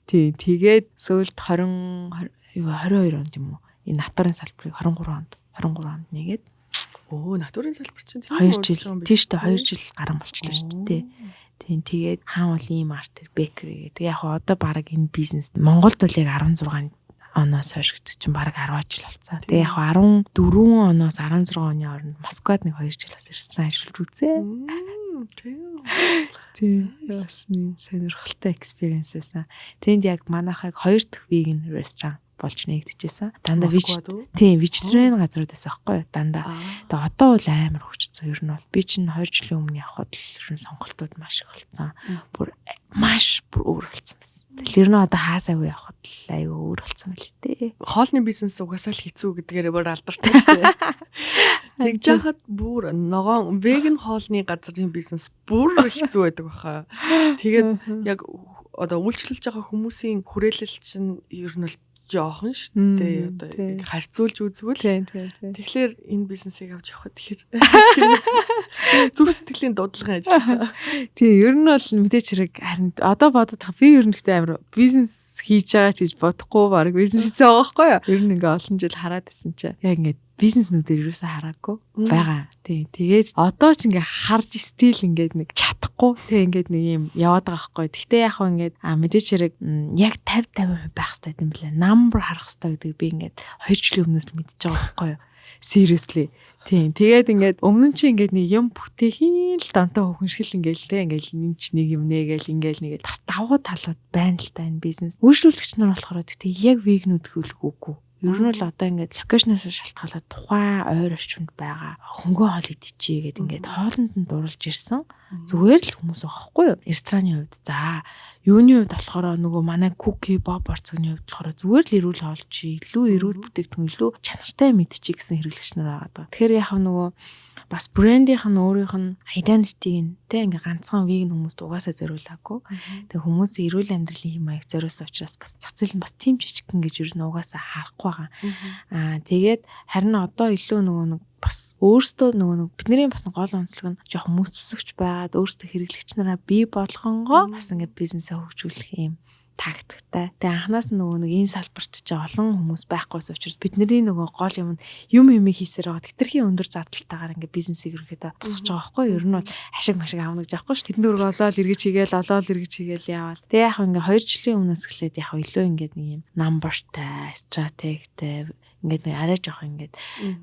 Тийм тэгээд сүүлд 22 онд юм уу? Энэ натурын салбарыг 23 онд нэгээд натурын салбар чинь 2 жил тийштэй 2 жил гарan болчихлоо шүү дээ. Тийм тэгээд хаан бол ийм арт бэкери гэдэг. Яг одоо баг энэ бизнес Монголд бол яг 16 оноос хойш гэдэг чинь баг 10 жил болсон. Тэгээ яг 14 оноос 16 оны хооронд Москвад нэг 2 жил бас ресторан ажиллаж үзээ. Тийм бас нэг сонирхолтой experience байсан. Тэнд яг манайхаг 2 дахь vegan ресторан болж нэгдэжсэн. Дандаа vegetarian газруудаас аахгүй дандаа. Тэгээ одоо бол амар хөгжсөн. Ер нь бол би чинь 2 жилийн өмнө явхад ер нь сонголтууд маш их болсон. Бүр өөр болсон байсан. Тэр нь одоо хаасаагүй явхад айгүй өөр болсон байл тээ. Хоолны бизнес угаасаа л хэцүү гэдгээр бүр алдартай шүү дээ. Тэгж яхад бүр ногоон веган хоолны газрын бизнес бүр хэцүү байдаг баха. Тэгээд яг одоо үйлчлүүлж байгаа хүмүүсийн хүрээлэл чинь ер нь бол жоохон шүү дээ. Одоо харьцуулж үзвэл. Тэгэхээр энэ бизнесийг авч явахад тэгэхээр зүрх сэтгэлийн дуудлага ажиллах. Тийм, ер нь бол мэдээч хэрэг харин одоо бодоод би ер нь гэхдээ амар бизнес хийж байгаа ч гэж бодохгүй баг бизнес хийсэн байгаа байхгүй юу? Ер нь ингээ олон жил хараад байсан чинь яг ингээ бизнеснүүдээр юусаа хараагүй байгаа. Тийм. Тэгээд одоо ч ингээ харж стил ингээд нэг чадахгүй. Тэг ингээд нэг юм яваад байгаа байхгүй. Гэхдээ яг хөө ингээд мэдээч хэрэг яг 50% байх хэрэгтэй юм билээ. Number харах хэрэгтэй гэдэг би ингээд 2 жилийн өмнөөс л мэдчихэж байгаа байхгүй юу? Seriously. Тийм. Тэгээд ингээд өмнө нь чи ингээд нэг юм бүтээхийн л донтой хөвгөншгөл ингээл те ингээл нэг нэг юм нээгээл ингээл нэгээл бас давуу талууд байна л та энэ бизнес. Үйлчлүүлэгч нар болохоор тэгтээ яг вегнүүд хөлгөөгүй. Ер нь л одоо ингээд локейшнаас шалтгаалаад тухайн ойр орчимд байгаа хөнгөн хоол идчихье гэдэг ингээд хоолнд нь дурлж ирсэн. Зүгээр л хүмүүс байхгүй юу? Рестораны хувьд за юуны хувьд болохоор нөгөө манай куки боб борцогны хувьд болохоор зүгээр л эрүүл хоол чи илүү эрүүл бүтээгдэхүүн илүү чанартай мэдчихье гэсэн хэрэглэгч нар байгаа. Тэгэхээр яг нөгөө бас брендийнх нь өөрийнх нь identity-г тэ ингээ ганцхан веган хүмүүст угаасаа зориулаагүй. Тэгээ хүмүүс эрүүл амьдралын хэм маяг зориулсан учраас бас цац зээл нь бас тийм жижигхэн гэж юу н угаасаа харахгүй байгаа. Тэгээд харин одоо илүү нөгөө нэг бас өөртөө нөгөө бидний бас гол онцлог нь жоохон мөсөсөгч байгаад өөртөө хэрэглэгч нараа бий болгонгоо бас ингээ бизнесээ хөгжүүлэх юм тактиктай. Тэгээ анханаас нөгөө нэг энэ салбарт ч олон хүмүүс байхгүйс учраас бидний нөгөө гол юм хийсээр байгаа тэтэрхийн өндөр зардлалтаагаар ингээ бизнесийг ерөөхдөө босгож байгаа байхгүй юу? Ер нь бол ашиг машиг аавна гэж аахгүй ш. Тэдэн дөрөв олоод эргэж хийгээл яваал. Тэгээ яг ингээ 2 жилийн өмнөөс эхлээд яг илүү ингээ нэг юм numberтай, стратегтэй ингээд нэг арай жоох ингээд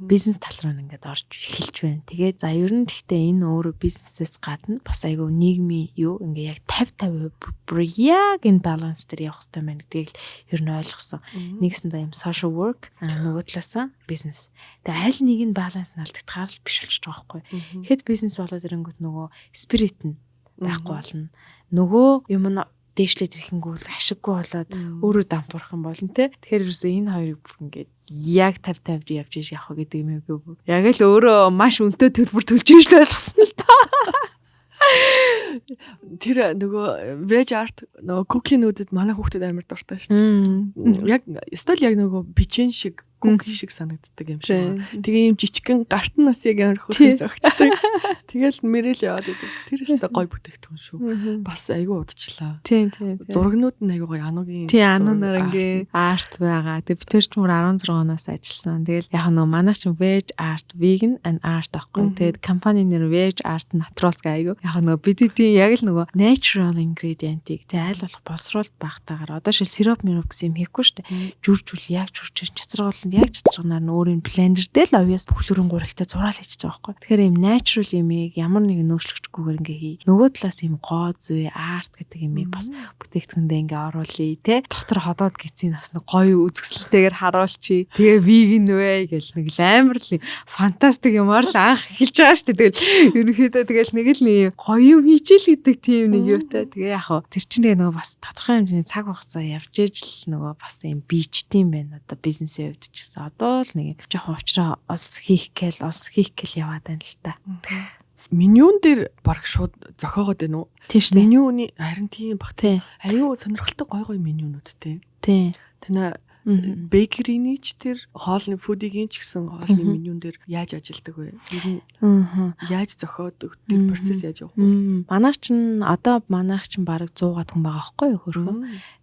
бизнес тал руу ингээд орж эхэлж байна. Тэгээд за ер нь гэхдээ энэ өөрөө бизнесээс гадна бас айгүй нийгмийн юу ингээд яг 50-50 яг энэ баланс дээр явах хэрэгтэй байна гэдгийг ер нь ойлгосон. Нэгсэндээ юм social work нөгөө талаасаа бизнес. Тэгээд аль нэг нь баланс нь алдагдахаар л биш болчих жоох байхгүй. Хэд бизнес болоод ирэнгүүт нөгөө спирит нь байхгүй болно. Нөгөө юм нь дээшлээд ирэхэнгүүл ашиггүй болоод өөрөө дампуурах юм болно те. Тэгэхээр ерөөсөө энэ хоёрыг бүр ингээд яг 50-50 явж иж явах гэдэг юм уу. Яг л өөрөө маш өнтэй төлбөр төлж иж ойлгосон л та. Тэр нөгөө veg art нөгөө кукинүүдэд манай хүүхдэд амар дуртай шүү дээ. Яг стил яг нөгөө бичэн шиг куки шиг санагддаг юм шиг. Тэгээ юм жижигхэн гарт нас яг амар хөрхөн зөгчдөг. Тэгэл мэрэл яваад идэг. Тэр өстө гой бүтээгдэхүүн шүү. Бас айгүй удажлаа. Тийм. Зургнууд нь айгүй гоё анугийн. Тийм ануу нарангийн арт байгаа. Тэгээ бид тэр ч мөр 16 оноос ажилласан. Тэгэл яг нөгөө манайх ч veg art, vegan and art аахгүй. Тэгээд компани нэр veg art naturals айгүй. Яг нөгөө бидний яг л нөгөө natural ingredient-ийг тэг айл болох боловсруулалт багтаагаар одоо шил сироп гэсэн юм хийхгүй шүү дээ. Жүржүүл яг жүрчээр цэцэргуул яг цэцэргнаар нь өөрийн блендер дээр л obvious бүхлөрөн гуралтай зураал хийчих байгаа байхгүй. Тэгэхээр юм natural юмыг ямар нэгэн нөөцлөгчгүйгээр ингээ хий. Нөгөө талаас юм гоо зүй арт гэдэг юмыг бас бүтээгдэхүүндээ ингээ оруулъя те. Дотор ходоод гисийн бас нэг гоё үзэсгэлэнтэйгээр харуулчих. Тэгээ vegan вэ гэл нэг амар л фантастик юмар л анх эхэлж байгаа шүү дээ. Тэгэл ерөнхийдөө тэгэл нэг л нэг гоё юм хийчихэл гэдэг тийм нэг юутай. Тэгээ яг хаа тэр чинь нөгөө бас тодорхой хэмжээний цаг хугацаа явж ижил нөгөө бас юм бичдэм байна. Одоо бизнесийн хувьд гэсэн одоо л нэг жоохон уучраа ос хийх гээл яваад байна л та. Менюн дээр баг шууд зохиогоод байна уу? Тийш менюний харин тийм баг. Аюу сонирхолтой гой менюнуудтэй. Тийм. Тэна бейкерийн ч тэр хоолны фудигийн ч гэсэн хоолны менюн дээр яаж ажилладаг вэ? Ер нь яаж зохиодог? Тэр процесс яаж явах вэ? Манайх чинь бараг 100 хүн байгаа байхгүй юу хөрхөө.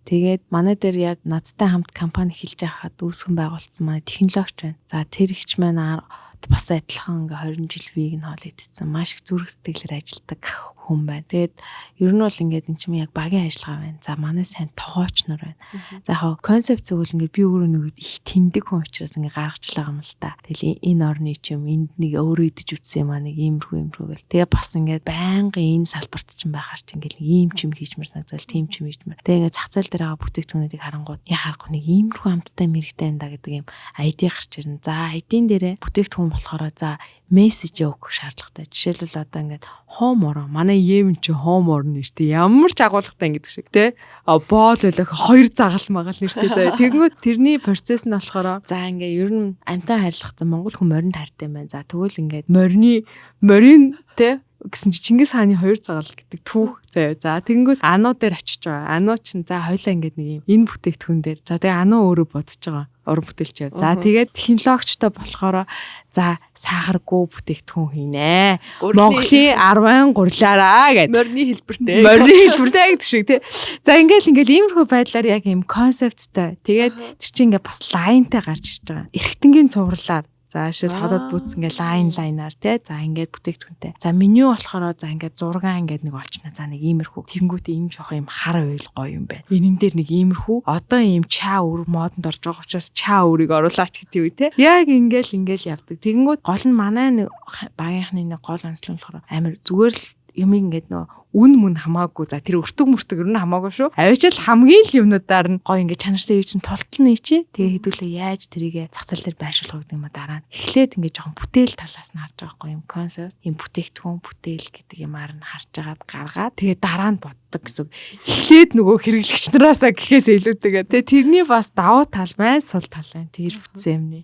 Тэгээд манай дээр яг надтай хамт компани эхэлж байхад үүсгэн байгуулсан манай технологич байна. За тэр ихч маань бас адилхан ингээ 20 жил vegan хоол идсэн. Маш их зүрх сэтгэлээр ажилладаг хүн байна. Тэгээд ер нь бол ингээд эн чинь яг багийн ажиллагаа байна. За манай сайн тогооч нар байна. За яг концепт зөвл ингээд би өөрөө нэг их тэмдэг хүн учраас ингээ гаргачлаа юм л та. Тэгэл энэ орны ч юм энд нэг өөрөө идэж үтсэн юм аа нэг иймэрхүү гэл. Тэгээ бас ингээд байнгын энэ салбарт ч юм байхаар ч ингээд ийм ч юм хийчмэр санагдал тийм ч юм хийчмэр. Тэгээ ингээд зах зээл дээр байгаа бүтээгдэхүүнүүдийг харангууд яхахгүй нэг иймэрхүү амттай мэрэгтэй энэ да гэдэг юм айди гарч ирнэ. За айдин дээрээ бүтээгдэхүүн болохоор за мессеж өгөх шаардлагатай. Жишээлбэл одоо ингээд хоомороо манай юм чи хоомор нэртэй ямар ч агуулгатай ингээд шиг те боол байлах 2 загалт магаал нэртэй заа. Тэгэнгүүт тэрний процесс нь болохоор за ингээд ер нь амтай харилцагтай монгол хүн моринд хайртай байна. За тэгвэл ингээд морин те гэсэн чи Чингис хааны 2 загалт гэдэг түүх заяа. За тэгэнгүүт ануу дээр очиж байгаа. Ануу чинь за хоёлаа ингээд нэг юм энэ бүтээгдэхүүн дээр. За тэгээ ануу өөрөө бодож байгаа. Уран бүтээлч. За тэгээд технологичтой болохоор за сахаргүй бүтээгдэхүүн хийнэ. Монголын 10 гурлаараа гэдэг. Морины хэлбэртэй гэдэг шиг тий. За ингээл иймэрхүү байдлаар яг юм концепттай. Тэгээд тэр чинь ингээ бас лайнтай гарч ирж байгаа. Эргэтэнгийн цувралаар за шил ходоод бүүц ингээ лайнаар тий. За ингээд бүтээгдэхүүнтэй. За меню болохоор за ингээд зургаан ингээд нэг олчна. За нэг иймэрхүү. Тэнгүүтээ ийм жоох юм хар ойл гоё юм байна. Энэн дээр нэг иймэрхүү. Одоо ийм чаа өр модонд орж байгаа учраас чаа өрийг оруулаач гэдэг үү тий. Яг ингээл явдаг. Тэнгүүд гол нь манай нэг багийнхны нэг гол онцлог болохоор амар зүгээр л юм ингээд нөө үн мөн хамаагүй. За тэр өртөг ер нь хамаагүй шүү. Авчил хамгийн л юмнуудаар нь гоё ингээд чанартай юусэн тултал нээчээ. Тэгээ хэдүүлээ яаж тэрийг зах зээл дээр байршуулах гэдэг юм а дараа нь. Эхлээд ингээд жоохон бүтээл талаас нь харж байгаа юм концепт. Юм бүтээгдэхүүн бүтээл гэдэг юмар нь харж агаад гаргаад тэгээ дараа нь боддог гэсэн. Эхлээд нөгөө хэрэглэгч нараасаа гэхээс илүүтэйгээ. Тэгээ тэрний бас давуу тал байна, сул тал байна. Тэр бүтсэн юмний.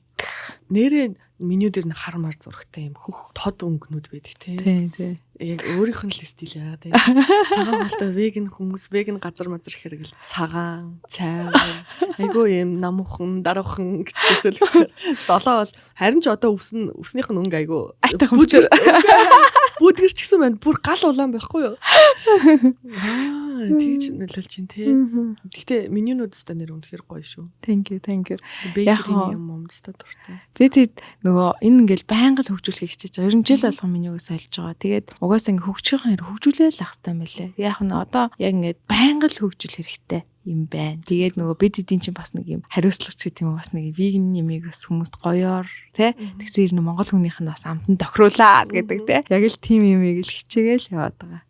Нэрээ меню дээр нь хар мар зурагтай юм хөх тод өнгөнүүд байдаг тий. Яг өөрийнх нь л стил яа тий. Цагаан болтой веган хүмүүс веган газар мазар хэрэгэл цагаан, цайван, айгүй юм намуухан, даруухан гэж төсөөлөх. Золоо бол харин ч одоо үснийх нь өнгө айгүй айтайхан бүчээр бүүдгэрч гисэн байна. Бүр гал улаан байхгүй юу? Тэгж нөлөөлж чинь тий. Гэхдээ менюнууд өстой нэр үнэхээр гоё шүү. Thank you. Бейкерийн юм өстой дуртай. Би тэгэд нөгөө энэ ингээл байнга л хөгжүүлэхийг хичээж байгаа. 90 жил болгон менюг солиж байгаа. Тэгээд угаасаа ингээ хөгжүүлэх хэрэг хөгжүүлээл ах хэвээр мэлээ. Яг нь одоо яг ингээ байнга л хөгжүүл хэрэгтэй. юм байна. Тэгээд нөгөө бид эдийн чинь бас нэг юм хариуцлагч гэдэг юм бас нэг веган юмыг бас хүмүүст гоёор тий тэгсээр нэг монгол хүнийх нь бас амтан тохируулаад гэдэг тий яг л тийм юмыг л хичээгээл яваад байгаа.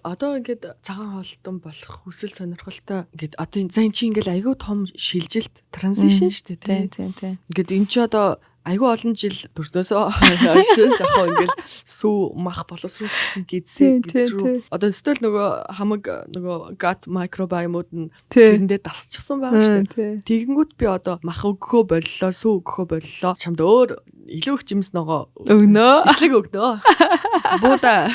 Одоо ингээд цагаан хоолтон болох хүсэл сонирхолтой ингээд одоо энэ чи ингээд айгүй том шилжилт транзишн шүү дээ тий. Ингээд энэ чи одоо айгүй олон жил төрснөөсөө хойш жоохон ингээл сүү мах боловсруулчихсан гидсээ одоо эсвэл нөгөө хамаг нөгөө gut microbiome-уд нь тэрэндээ дасчихсан байгаа шүү дээ. Тэгэнгүүт би одоо мах өгөхөө боллоо, сүү өгөхөө боллоо. Чамд өөр илүү их жимс ногоо өгнөө. Эслэг өгнөө. Буда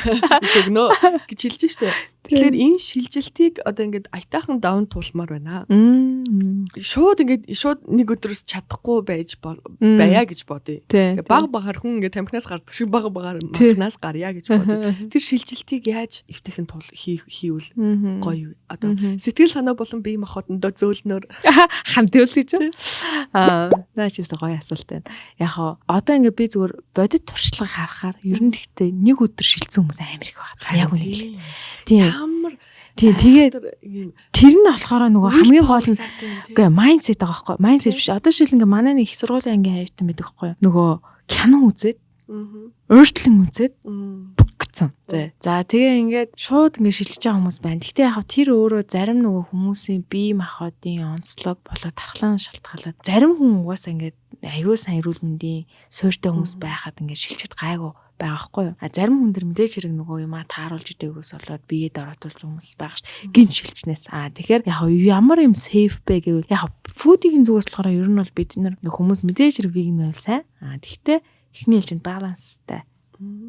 өгнөө гэж хэлж штэ. Тэгэхээр энэ шилжилтийг одоо ингээд аятайхан даун туулмаар байна. Шууд нэг өдрөөс чадахгүй байж байя гэж бодъё. Баг багаар хүн ингээд тамхинаас гардаг шиг баг багаар махнаас гарья гэж бодъё. Тэр шилжилтийг яаж эвтэйхэн тул хийвэл гоё одоо сэтгэл санаа болон бие махбодондоо зөөлнөр хамт үйл гэж. Наа чийс гоё асуулт байна. Яг одоо ингээд би зүгээр бодит туршлага харахаар ер нь гэхдээ нэг өдөр шилцсэн хүмүүс амар их байна. Яг үнэ л. Тийм тэгээд тэр нь болохоор нөгөө хамгийн гол нь үгүй майндсет байгаа байхгүй. Майндсет биш. Одоо шил ингээ манай нэг их сургуулийн ангийн хавьтан байдаг байхгүй. Нөгөө кино үзээд өөрчлөн үзээд бүгцэн. За тэгээ ингээд шууд ингээ шилжиж байгаа хүмүүс байна. Гэхдээ яг тэр өөрөө зарим нөгөө хүмүүсийн бие махбодын онцлог болоод тархлан шалтгаалаад зарим хүн угаасаа ингээд аюул сан эрүүл мэндийн суурьтай хүмүүс байхад ингээд шилжиж гайгүй байгаа хгүй юу. Зарим хүн дэр мэдээж хэрэг нөгөө юмаа тааруулж идээгөөс болоод биед ороотуулсан хүмүүс байгаа ш. Гин шилжнээс. Тэгэхээр яг ямар юм сейф бэ гэвэл яг фүүдийн зүгээс болохоор ер нь бол бид нар хүмүүс мэдээж хэрэг веган байл сайн. Тэгтээ эхний ээлжинд баланстай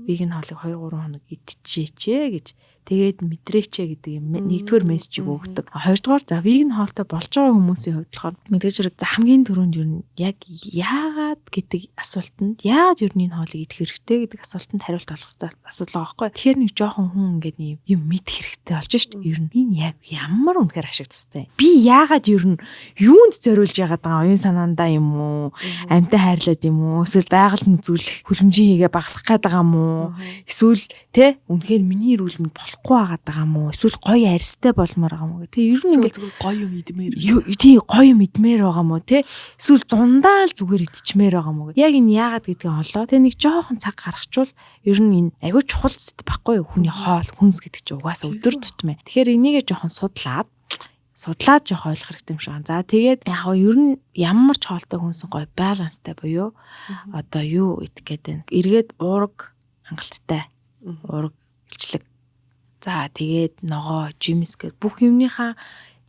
веган хоолыг 2-3 хоног идчихээ гэж тэгээд мэдрээчээ гэдэг юм нэгдүгээр мессежийг өгдөг. Хоёрдугаар за веган хоолтой болж байгаа хүмүүсийн хувьд болохоор мэдээж хэрэг за хамгийн түрүүнд юу нь яг яагаад гэдэг асуултанд яагаад юу энэ хоолыг идэх хэрэгтэй гэдэг асуултанд хариулт олох хэрэгтэй асуулт байгаа байхгүй. Тэгэхээр нэг жоохон хүн ингээд юм мэдэх хэрэгтэй болж шít. Ер нь энэ яг ямар үнэхээр ашиг тустай. Би яагаад ер нь юунд зориулж яагаад байгаа оюун санаандаа юм уу? Амьтаа хайрлаад юм уу? Эсвэл байгальд үзүүлэх хүлэмжийн хийгээ багасгах гээд байгаа юм уу? Эсвэл тэ үнэхээр миний эрүүл мэнд болохгүй байгаа юм уу? Эсвэл гоё арьстай болмоор байгаа юм уу? Тэ ер нь ингээд гоё юм идмээр. Тий гоё юм идмээр байгаа юм уу? Тэ эсвэл зундаа л зүгээр идчихмээр байгаа юм уу? Яг энэ яагаад гэдгийг олоо. Тэ нэг жоохон цаг гаргачвал ер нь энэ агүй чухал зүйл байхгүй юу? Хүний хоол, хүнс гэдэг чинь угаасаа өдөр тутмын. Тэгэхээр энийгээ жоохон судлаад жоох ойлгох хэрэгтэй юм шиг байна. За тэгээд яг ер нь ямар ч хоолтой хүнсэн гоё баланстай буюу одоо юу идэх гэдэг. Эргээд уурга хангалттай. Уурга илчлэг. За тэгээд ногоо, жимс гэх бүх юмныхаа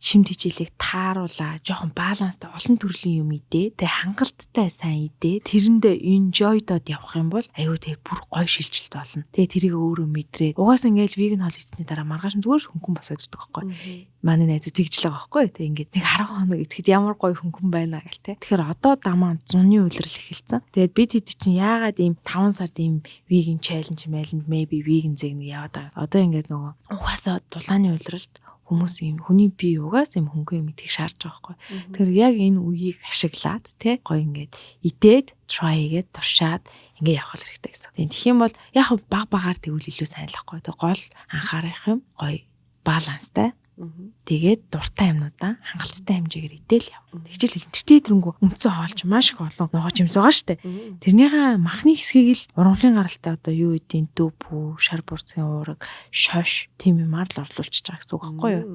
шимт хичээлийг тааруулаа, жоохон баланстай олон төрлийн юм идээ. Тэгээ хангалттай сайн идээ. Тэрэндээ enjoy-дод явах юм бол аюу тэгээ бүр гоё шилжилт болно. Тэгээ тэрийг өөрөө мэдрээ. Угаасаа ингээл веган хоол идсэний дараа маргааш нь зүгээр хөнгөн босоод ирдэг байхгүй. Манай найзууд тэгж л байгаа байхгүй. Тэгээ ингээд нэг 10 хоног идэхэд ямар гоё хөнгөн байна гэл те. Тэгэхээр одоо дамаа зуны үйлрэл эхэлсэн. Тэгээд бид хэд чинь яагаад ийм 5 сард ийм веган challenge мэлэнд maybe веган зэгнэг яваад байгаа. Одоо ингээд нөгөө угаасаа дулааны үйлрэлд хүмүүс юм хүний бие угаас юм хөнгөн юм идэх шаардж байгаа байхгүй. Тэгэхээр яг энэ үеийг ашиглаад тий гоё ингээд идээд try хийгээд туршаад ингээд явах хэрэгтэй гэсэн. Тэгэх юм бол яг баг багаар тэгвэл илүү сайн л байхгүй. Тэг гол анхаарах юм гоё баланстай. Тэгээд дуртай юмнуудаа хангалттай хэмжээгээр идээл яв. Тэгжэл хэлнэртэй тэрнгүү үндсэн хоолч маш их олон ногоо жимс байгаа штэ. Тэрнийхээ махны хэсгийг л ургамлын гаралтай одоо юу гэдیں дүү пүү, шар бурцгийн уураг, шош тийм юмар л орлуулчихж байгаа гэсэн үг байхгүй юу?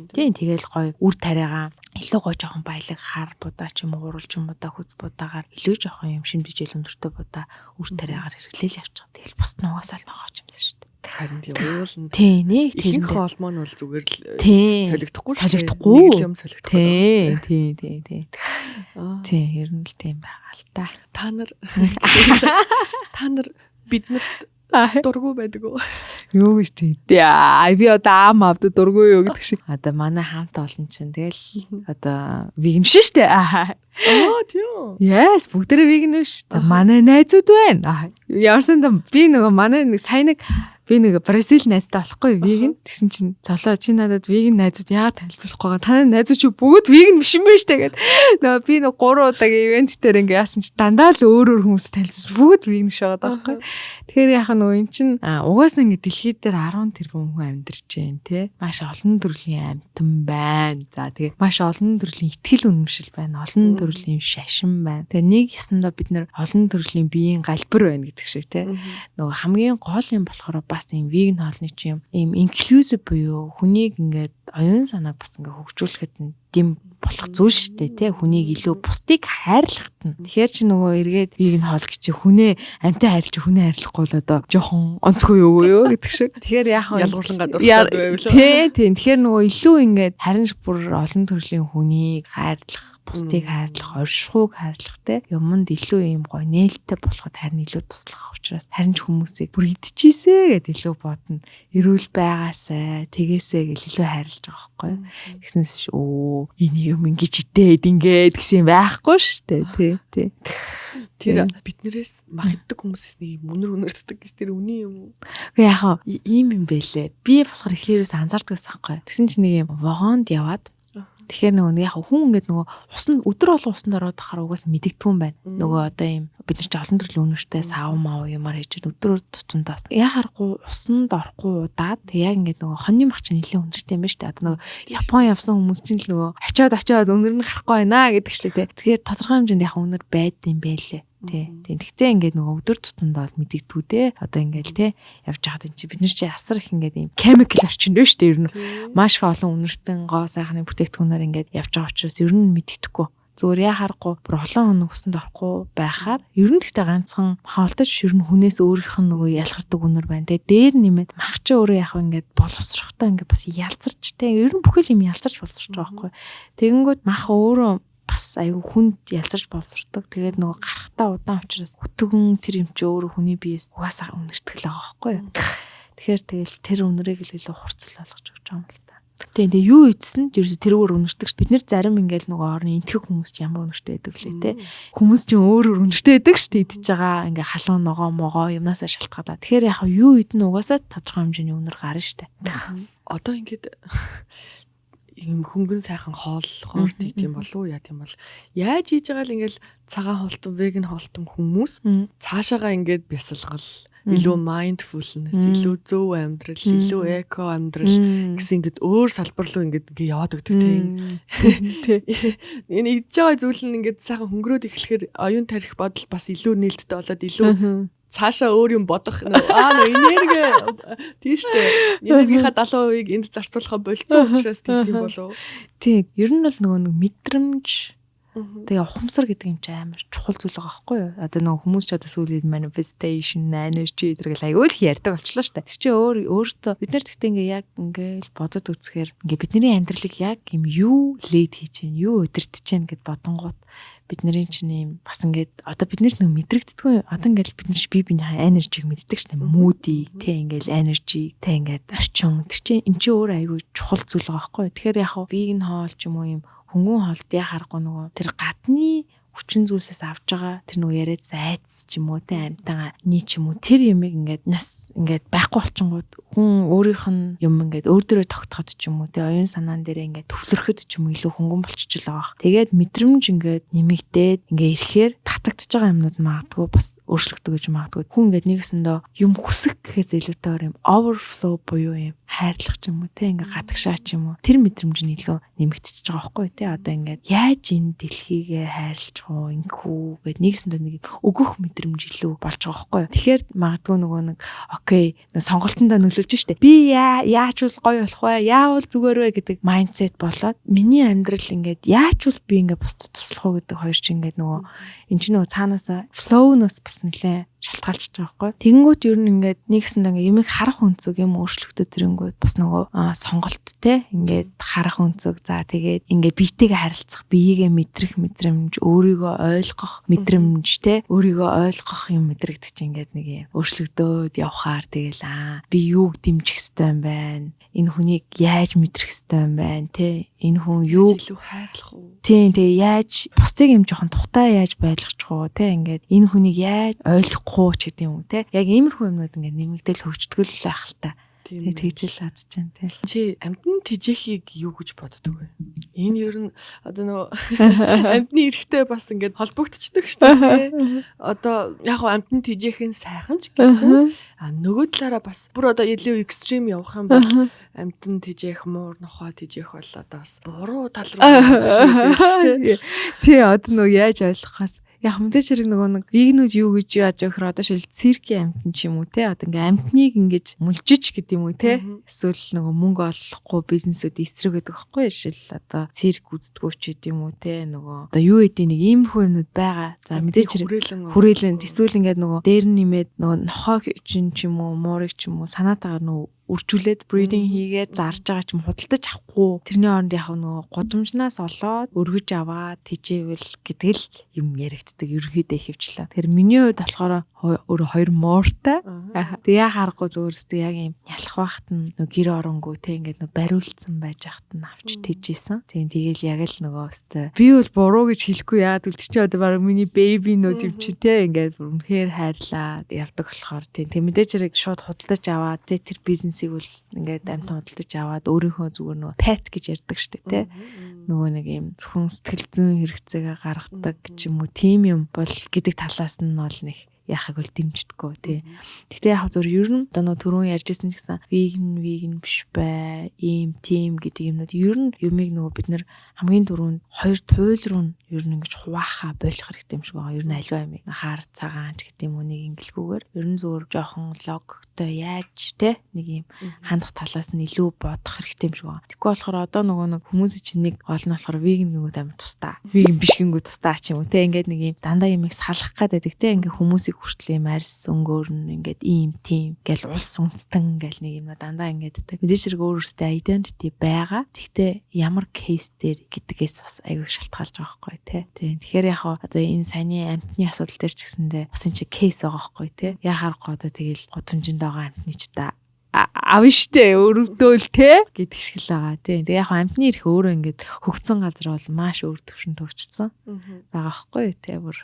Тийм тэгэл гоё үр тариагаа илүү гоё жоохон баялаг хар будаа ч юм уу гурвал ч юм уу хүз будаагаар илүү жоохон юм шимт бижэл өндөртөө будаа үр тариагаар хэрэглээл явчих. Тэгэл бусд нь угаасаа л ногоо жимс штэ. Харин явуулна. Тийм нэг тийм холмоо нь бол зүгээр л солигдохгүй. Нэг юм солигдохгүй. Тийм. Тийм, ер нь л тийм байгаа л та. Та нар биднэрт дургу байдаг уу? Юу гэж тийм. Би одоо ам авд дургу юу гэдэг шиг. Одоо манай хамт олон чинь тэгэл одоо веган шүү дээ. Тийм. Yes, бүгдээрээ веган биш. Манай найзууд байна. Ямарсан би нөгөө манай нэг сайн нэг Би нэг Бразил найзтай болохгүй веган. Тэгсэн чинь цолоо чи надад веган найзууд яагаад танилцуулахгүй байгаа? Танай найзууд чи бүгд веган биш юм байна штэ гэд. Нөгөө би нэг 3 удаагийн ивент дээр ингээ яасан чи дандаа л өөр хүмүүс танилцсан. Бүгд веган шоогод байхгүй. Тэгэхээр яхаа нөгөө эн чин угаасаа ингээ дэлхийд дээр 10 тэрбум хүн амьдарч байна те. Маш олон төрлийн амьтан байна. За тэгээ маш олон төрлийн ихтгэл үнэмшил байна. Олон төрлийн шашин байна. Тэгээ нэг ясандаа бид нэр олон төрлийн биеийн галбар байна гэдэг шиг те. Нөгөө хамгийн гол юм болохоор бас юм веган хоолны чинь юм инклюзив буюу хүнийг ингээд оюун санааг бас ингээ хөгжүүлэхэд дэм болох зүйл шүү дээ тий. Хүнийг илүү бусдыг хайрлахад нь. Тэгэхээр чи нөгөө эргээд веган хоол гэж хүнээ амьтаа хайрлаж хүнээ хайрлахгүй бол одоо жоохон онцгүй юу гэдэг шиг. Тэгэхээр яах вэ? Ялгуулсан гадуурхаад байвал. Тий. Тэгэхээр нөгөө илүү ингээд харин бүр олон төрлийн хүнийг хайрлах, бусдыг хайрлах, оршихуйг хайрлах те юмд илүү юм гоё нээлттэй болоход харин илүү туслах учраас харин ч хүмүүсийг бүр идчихээсэ гэд илүү бодно. Эрүүл байгаасай, тэгээсэ гэл илүү хайрлаж байгаа байхгүй. Тэгснээс өө энийг юм ингэж идээд ингээд гэсэн юм байхгүй шүү дээ тий. Тэр биднэрээс мах иддэг хүмүүсээс нэг үнэр үнэрддэг гэж тэр үний юм уу? Гэхдээ яхаа ийм юм байлээ. Би болохоор эхлээрээс анзаардаг байсан байхгүй. Тэгсэн чинь нэг юм вагонд яваад тэгэхээр нөгөө яг хүн ингээд нөгөө усан өдөр болон усанд ороод ахаар угаас мэдэгдэхүүн байна. Нөгөө одоо юм бид нар ч олон төрлийн үнэртэй сав мав юмар хийж өдөр тутамдаас яхаарахгүй усанд орохгүй удаад тэг яг ингээд нөгөө хоньны мах чинь нэлээд үнэртэй юм ба штэ. Одоо нөгөө Япон явсан хүмүүс чинь л нөгөө очиод үнэр нь гарахгүй байна гэдэг члээ те. Тэгэхээр тодорхой хэмжээнд яг үнэр байд юм байлээ. Тэгтээ ингээд нөгөө өдөр тутамдаа мэдэгдүү те. Одоо ингээд те явж байгаад энэ чи бид нар чи асар их ингээд юм chemical орчинд байна шүү дээ. Ер нь маш их олон үнэртэн гоо сайхны бүтээгдэхүүнээр ингээд явж байгаа учраас ер нь мэдэгдэхгүй. Зүгээр яхаарахгүй бүр олон хоног усанд орохгүй байхаар ер нь гэхдээ ганцхан хаалтаж ер нь хүнээс өөрийнх нь нөгөө ялгардаг үнэр байна. Тэгээ дээр нэмээд мах чи өөрөө яг ингээд боловсрохтой ингээд бас ялцарч те. Ер нь бүхэл юм ялцарч боловсрох байгаа байхгүй. Тэгэнгүүт мах өөрөө бас аюу хүнд ялцарч боловсрдог. Тэгээд нөгөө гарахтаа удаан учраас өтгөн тэр юм чи өөрөө хүний биеэс угаасаа үнэртгэл байгаа байхгүй юу. Тэгэхээр тэгэл тэр үнэрийг л илүү хурцл болгож өгч байгаа юм л та. Тэгээ юу ийдсэн ч ерөөс тэрөөр үнэрдэг ш. Бид нэр зарим ингээл нөгөө орны энтгэх хүмүүс ч ямар үнэртэй байдаг лээ те. Хүмүүс ч өөрөөр үнэртэй байдаг ш. Идж байгаа ингээ халуун ногоо могоо юмнасаа шалтгаалаа. Тэгэхээр яг юу идэн угаасаа тодорхой хэмжээний үнэр гарна штэ. Одоо ингээд юм хөнгөн сайхан хооллохоор тийм юм болов уу яа тийм бол яаж хийж байгаа л ингээл цагаан хоолтон веган хоолтон хүмүүс цаашаага ингээд бясалгал илүү mindfulness илүү зөв амьдрал илүү эко амьдрал гэсэн ингээд өөр салбар руу ингээд яваад өгдөг тийм энэ идж байгаа зүйл нь ингээд сайхан хөнгөрөөд эхлэхээр оюун тарих бодол бас илүү нээлттэй болоод илүү цаашаа өөр юм бодох энерги тийштэй энергийнхаа 70%-ийг энд зарцуулахаа болцсон учраас тийм болов. Тийм ер нь бол нөгөө нэг мэдрэмж тэгээ ухамсар гэдэг юм чи амар чухал зүйл байгаа байхгүй юу? Одоо нөгөө хүмүүс ч одоо сүүлийн manifestation, energy гэдэг л аюул их ярьдаг болчлоо шүү дээ. Тэр чи өөртөө бид нар гэхдээ ингээ яг ингээл бодод үзэхээр ингээ бидний амьдралыг яг юм юу лээд хийж гэн, юу удирдах гэж гэд бодонгууд бидний чинь юм бас ингээд одоо бид нэг мэдрэгддэггүй одоо ингээд бид нар бие биенийхээ энержиг мэддэг ш нь мүүдийг тэ ингээд энержи тэ ингээд орчин тэр чинь эн чинь өөр аюул чухал зүйл байгаа байхгүй. Тэгэхээр яг веган хоол ч юм уу юм хөнгөн хоолт яхахгүй нөгөө тэр гадны хүчин зүйлсээс авж байгаа тэр нөгөө яриад зайц ч юм уу тэ амтан ч юм уу тэр юмыг ингээд нас ингээд байхгүй болчингууд хүн өөрийнх нь юм ингээд өөр дөрөө тогтоход ч юм уу тэ оюун санаан дээр ингээд төвлөрөхөд ч юм уу илүү хөнгөн болчихлоо баг. Тэгээд мэдрэмж ингээд нэмэгдээд ингээд ирэхээр татагдчихж байгаа юмнууд магадгүй бас өөрчлөгдөж гэж магадгүй. Хүн ингээд нэгсэндээ юм хүсэх гэхээс илүүтэйгээр юм overflow буюу юм хайрлах ч юм уу тэ ингээд гадагшаа ч юм уу тэр мэдрэмж нь илүү нэмэгдчихэж байгаа байхгүй тэ одоо ингээд яаж энэ дэлхийгээ хайрлах инхүү гэд нэгсэндээ нэг өгөх мэдрэмж илүү болж байгаа байхгүй. Тэгэхээр магадгүй нөгөө нэг окей сонголтондоо нөлөөлж штэ. Би яаж бол гоё болох вэ? Яавал зүгээр вэ гэдэг майндсет болоод миний амьдрал ингээд яаж бол би ингээд бусдад туслах уу гэдэг хоёр чинь ингээд нөгөө энэ чинь нөгөө цаанаасаа flow-ноос бас нэлээ шалтгаалж байгаа байхгүй. Тэнгүүт ер нь ингээд нэгсэндээ ингээд юмыг харах өнцөг юм өөрчлөгдөд тэрэнгүүт бас нөгөө сонголт те ингээд харах өнцөг за тэгээд ингээд биетэйгээ харилцах биеигээ мэдрэх мэдрэмж өөрийгөө өөрийгөө ойлгох мэдрэмж те өөрийгөө ойлгох юм мэдрэгдэж ингээд нэг юм өөрчлөгдөөд явхаар тэгэл би юуг дэмжих ёстой юм байна. Энэ хүнийг яаж мэдрэх ёстой юм байна те. Энэ хүн юу илүү хайрлах уу? Тийм тэгээ яаж бусдыг юм жоохон тухтай яаж байлгачих уу те ингээд энэ хүнийг яаж ойлгохгүй ч гэдэг юм уу те. Яг иймэрхүү юмнууд ингээд нэмэгдэл хөгжтгөл байх л та. Тэгээд тэгжэл хадж чинь те. Чи амьтны тижээхийг юу гэж боддог вэ? Энэ ер нь одоо нөгөө амьтны эрэхтэй бас ингээд холбогдчихдаг шүү дээ. Одоо яг гоо амьтны тижээх нь сайхан ч гэсэн нөгөө талаараа бас бүр одоо илүү экстрим явах юм бол амьтан тижээх муур нохоо тижээх бол одоо бас буруу тал руу явах шүү дээ. Тий одоо нөгөө яаж ойлгохоос яг мэдээж хэрэг нөгөө нэг вегнүүд юу гэж яаж өгөхөр одоо шил циркийн амьтан ч юм уу те одоо ингээ амьтныг ингэж мүлжиж гэдэг юм уу те эсвэл нөгөө мөнгө олохгүй бизнесүүд эсрэг гэдэг байхгүй шил одоо цирк үздэггүй ч гэдэг юм уу те нөгөө одоо юу гэдэг нэг иймэрхүү юмнууд байгаа. За мэдээж хэрэг хүрээлэн эсвэл ингээ нөгөө дээр нэмээд нөгөө нохоо ч юм уу муурыг ч юм уу санаатаагаар нөгөө үржүүлээд breeding хийгээд зарж байгаа ч юм худалдаж авахгүй. Тэрний оронд яг нөгөө гудамжнаас олоод өргөж аваад тижээвэл гэдэг л юм яригддаг ерөнхийдөө ихэвчлэн. Тэр миний хувьд болохоор өөрөө хоёр мууртай. Тэгээ яа харахгүй зөөрсдөө яг юм ялах байхад нь нөгөө гэр оронгүй те ингээд нөгөө бариулсан байж хахад нь авч тийжсэн. Тэгэл яг л нөгөө өстэй. Би бол буруу гэж хэлэхгүй яа гэвэл чи одоо баг миний baby нүүд юм чи те ингээд үнэхээр хайрлаа явдаг болохоор тийм мэдээж хэрэг шууд худалдаж аваад те тэр бизнес бол ингээд амтан худалдаж аваад өөрийнхөө зүгээр нөгөө pet гэж ярьдаг штэ тий. Нөгөө нэг юм зөвхөн сэтгэл зүйн хэрэгцээгээ гаргадаг ч юм уу тийм юм бол гэдэг талаас нь бол нэг яхаг бол дэмждэггүй тий. Гэхдээ яг зөв ер нь одоо нөгөө түрүүн ярьжсэн ч гэсэн веган биш бай, ийм тийм гэдэг юмнууд ер нь юмыг нөгөө бид нэр хамгийн түрүүнд хоёр туйл руу ер нь ингэж хуваахаа болох хэрэгтэй юм шиг байгаа. Ер нь альва юмыг хаар цагаан ч гэдэг юм уу нэг ингэлгүйгээр ер нь зөвөр жоохон логиктой яаж тий нэг юм хандах талаас нь илүү бодох хэрэгтэй юм шиг байгаа. Тэгэхгүй болохоор одоо нөгөө нэг хүмүүс чинь нэг гол нь болохоор веган гингүүд амар тустай. Веган биш гингүүд тустай ч юм уу тий ингээд нэг юм дандаа юмыг салах гэдэг тий ингээд хүмүүсийг хүртэл юм арьс өнгөөр нь ингээд ийм тийм гэл ус үнстэн гэл нэг юм дандаа ингээд гэдэг. Мэдээж хэрэг өөрөөсөө identity байгаа. Гэхдээ ямар кейс дээр гэдгээс бас аягүй шалтгаалж байгаа байхгүй тий. Тэгэхээр яг одоо энэ саяны амьтны асуудал дээр ч гэсэндээ бас энэ чи кейс байгаа байхгүй тий. Яхаарахгүй одоо тэгэл гудамжинд байгаа амьтны ч удаа авна штэ өрөвдөөл те гэдэг шиг л байгаа тий. Тэгээ яг амьтны ирэх өөрөө ингээд хөгцсөн газар бол маш өөр төвшөнд төвчсөн байгаа байхгүй тий. Бүр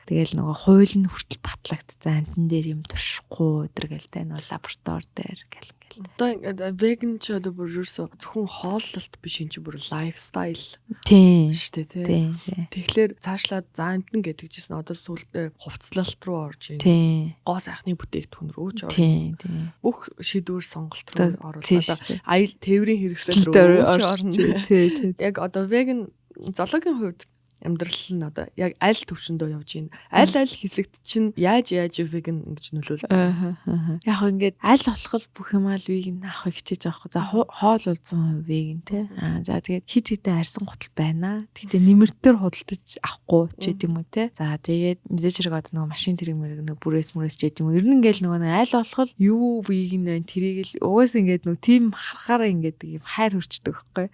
тэгэл нөгөө хууль нь хүртэл батлагдсан амьтан дээр юм туршихгүй өдргээл те нөгөө лаборатори дээр гэл. Одоо ингээд веган ч одоо бүр ерөөсө зөвхөн хооллолт биш энэ ч бүр лайфстайл тийм шүү дээ тий. Тэгэхээр цаашлаад за амьтан гэдэг чинь одоо сүүлдээ хувцлалт руу орж ийн. Гоо сайхны бүтээгдэхүүн рүү ч орно. Бүх шийдвэр сонголт руу оруулаад аял тээврийн хэрэгсэл рүү орно. Тий. Яг одоо веган зоологийн хувьд амьдрал нь одоо яг аль төвшөндөө явж байна. Аль хэсэгт чинь яаж веган ингэж нөлөөлдөг. Яг ингээд аль болох бүх юмаа л веган авах хичээж байгаа. За хоол бол 100% веган тий. За тэгээд хит хитэн арьсан гутал байна. Тэгтээ нэмэртээр худалдаж авахгүй ч гэдэм үү тий. За тэгээд мэдээж хэрэг одоо нөгөө машин тэрэг мэрэг нөгөө бүрээс ч гэдэм үү. Ер нь ингээл нөгөө аль болох юу веган байна тэрийг л угаас ингээд нөгөө тим харахаараа ингээд юм хайр хүрчдэг байхгүй.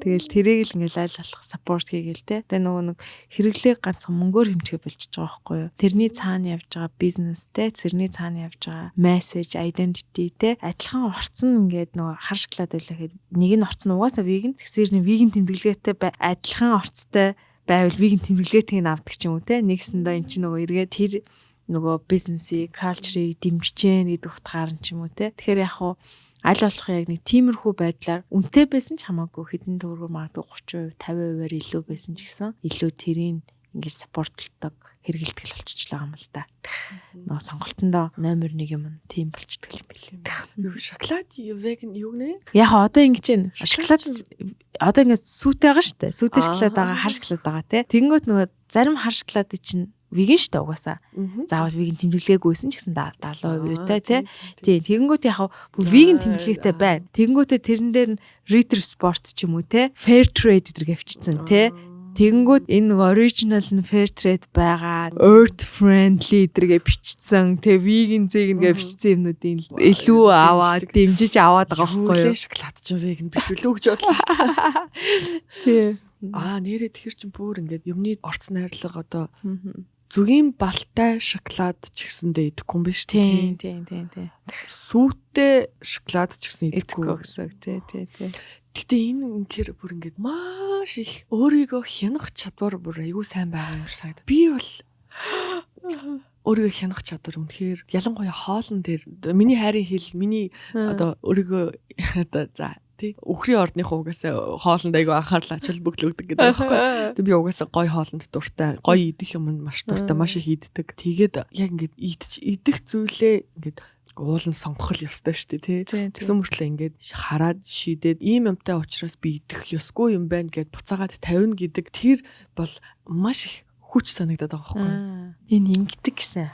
Тэгэл тэрийг л ингээл аль болох саппорт хийгээл тий. Тэгээд нөгөө хэрэглээ ганцхан мөнгөөр хэмжих болчихж байгаа байхгүй юу. Тэрний цаана явж байгаа бизнестэй, тэрний цаана явж байгаа мессеж, identity те адилхан орцсон ингээд нөгөө хар шоколад байлаа гэхэд нэг нь орцсон угаасаа веган, тэгсээр нэг веган тэмдэглэгээтэй адилхан орцтой байвал веган тэмдэглээтэйг нь авдаг ч юм уу те. Нэгсэндээ эн чинь нөгөө эргээд тэр нөгөө бизнесийг, culture-ыг дэмжиж гэн гэдэг утгаар нь ч юм уу те. Тэгэхээр яг хуу аль болох яг нэг тиймэрхүү байдлаар үнэтэй байсан ч хамаагүй хэдэн төгрөгөөр магадгүй 30%, 50%-аар илүү байсан ч гэсэн илүү тэрийг ингэж саппортлдог хэрэгэлдэг болчихлоо юм л да. Нөгөө сонголтондоо номер 1 юм тийм болчихдог юм билээ. Юу шоколад веган юу нэ? Яг одоо ингэж байна. Шоколад одоо ингэж сүйтэй байгаа шүү дээ. Сүйтэй шоколад байгаа, хар шоколад байгаа тий. Тэнгүүт нөгөө зарим хар шоколад чинь веган шүү дээ угаасаа. Заавал веган тэмдэглээгүйсэн ч гэсэн 70% юутай тий. Тэгэнгүүт яг бүр веган тэмдэглэгтэй байна. Тэгэнгүүтээ тэрэн дээр нь Ritter Sport ч юм уу тий. Fair Trade гэдэг авчирсан тий. Тэгэнгүүт энэ нэг original нь fair trade байгаа, earth friendly гэдэргээ бичсэн, тэгээ vegan зээгнгээ бичсэн юмнуудын илүү аваад дэмжиж аваад байгаа байхгүй юу? Шоколад ч vegan биш үлээ гэж бодлоо. Тий. Нэрээ тэгэхэр чин бүр ингээд юмны орц найрлага одоо зүгийн балтай шоколад ч гэсэндээ идэхгүй юм биш тийм. Сүйтэй шоколад ч гэсэн идэхгүй гэсэн тий. Гэтэ энэ үнэхээр бүр ингээд маш их өөрийгөө хянах чадвар бүр аюу сайн байгаа юм шиг санагдав. Би бол өөрийгөө хянах чадвар үнэхээр ялангуяа хоолн дээр миний хайрын хил миний одоо өөрийгөө одоо за тий өхрийн ордныхоо угаасаа хоолнд айгу анхаарлаа ачаал бөглөгдөг гэдэг байхгүй. Тэг би угаасаа гоё хоолнд дуртай, гоё идэх юм маш дуртай, маш их иддэг. Тэгээд яг ингээд идэх зүйлээ ингээд уулын сонгох ёстой шүү дээ тий. Тэгсэн мөртлөө ингээд хараад шийдээд ийм юмтай учраас би идэх ёсгүй юм байна гэд буцаагаад тавина гэдэг тэр бол маш их хүч санагдаад байгаа байхгүй. Энэ ингэдэг гэсэн.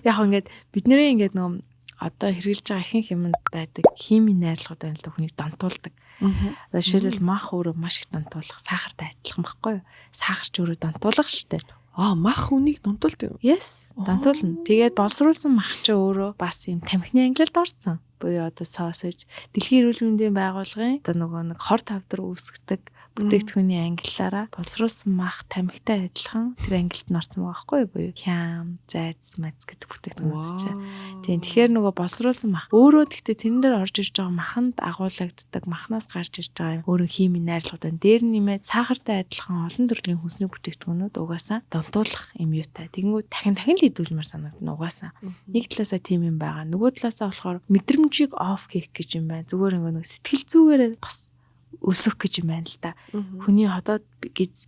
Яг ингээд бидний ингээд нөгөө одоо хэрэгжилж байгаа ихэнх юмд байдаг химийн найрлагууд байна л да хүнийг донтуулдаг. Одоо жишээлбэл мах өөрөө маш их донтуулах, сахартай адилхан байхгүй юу? Сахар ч өөрөө донтуулах шүү дээ. Мах хүнийг донтуулдаг юм. Yes, донтуулна. Тэгээд боловсруулсан мах ч өөрөө бас юм тамхины ангилалд орсон. Буюу одоо sausage, Дэлхийн эрүүл мэндийн байгууллагын одоо нөгөө нэг хор тавдар үүсгдэг бүтээгдэхүүний ангиллаараа боловсруулсан мах тамхитай адилхан тэр ангилалд нь орсон байгаа байхгүй юу? Буюу хям, зайц, мац гэдэг бүтээгдэхүүн чинь. Тийм. Тэгэхээр нөгөө боловсруулсан мах өөрөө гэхдээ тэн дээр орж ирж байгаа маханд агуулгаддаг, махнаас гарч ирж байгаа өөрийн химийн найрлагуудаа дээр нэмээд сахартай адилхан олон төрлийн хүнсний бүтээгдэхүүнүүд угаасаа донтуулах юм юутай. Тэгэнгүүт дахин л идүүлмээр санагдана угаасаа. Нэг талаасаа тийм юм байгаа. Нөгөө талаасаа болохоор мэдрэмжийг оф хийх гэж юм байна. Зүгээр нэг сэтгэл зүгээрээ бас өсөх гэж юм байна л да. Хүний хотод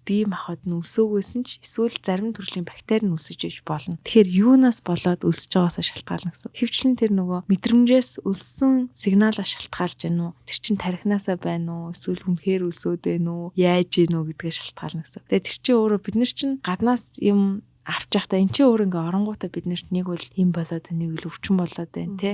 бие махбод нь өсөөгүйсэн ч эсвэл зарим төрлийн бактери нь өсөж иж болно. Тэгэхээр юунаас болоод өсөж байгаасаа шалтгаална гэсэн. Хэвчлэн тэр нөгөө мэдрэмжээс өссөн сигналаас шалтгаалж байна уу? Тэр чин тархинаасаа байна уу? Эсвэл үнэхээр өсөөд байна уу? Яаж гинөө гэдгээ шалтгаална гэсэн. Тэгээ тэр чин өөрөө бид нар чин гаднаас юм авч явахдаа эн чинь өөр ингээ оронгуудаа биднэрт нэг бол юм болоод нэг л өвчин болоод байна те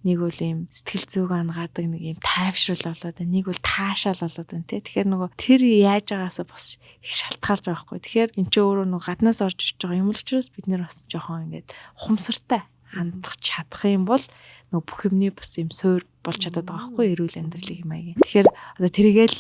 нэг бол юм сэтгэл зүг ангаадаг нэг юм тайвшрал болоод байна нэг бол таашаал болоод байна те тэгэхээр нөгөө тэр яаж байгаасаа бас их шалтгаалж байгаа хгүй тэгэхээр эн чинь өөрөө нөгөө гаднаас орж ирж байгаа юм л учраас бид нэр бас жоохон ингээд ухамсартай хандах чадах юм бол нөгөө бүх юмний бас юм суур болж чадаад байгаа хгүй эрүүл амьдралын маягийн. Тэгэхээр одоо тэрийгээл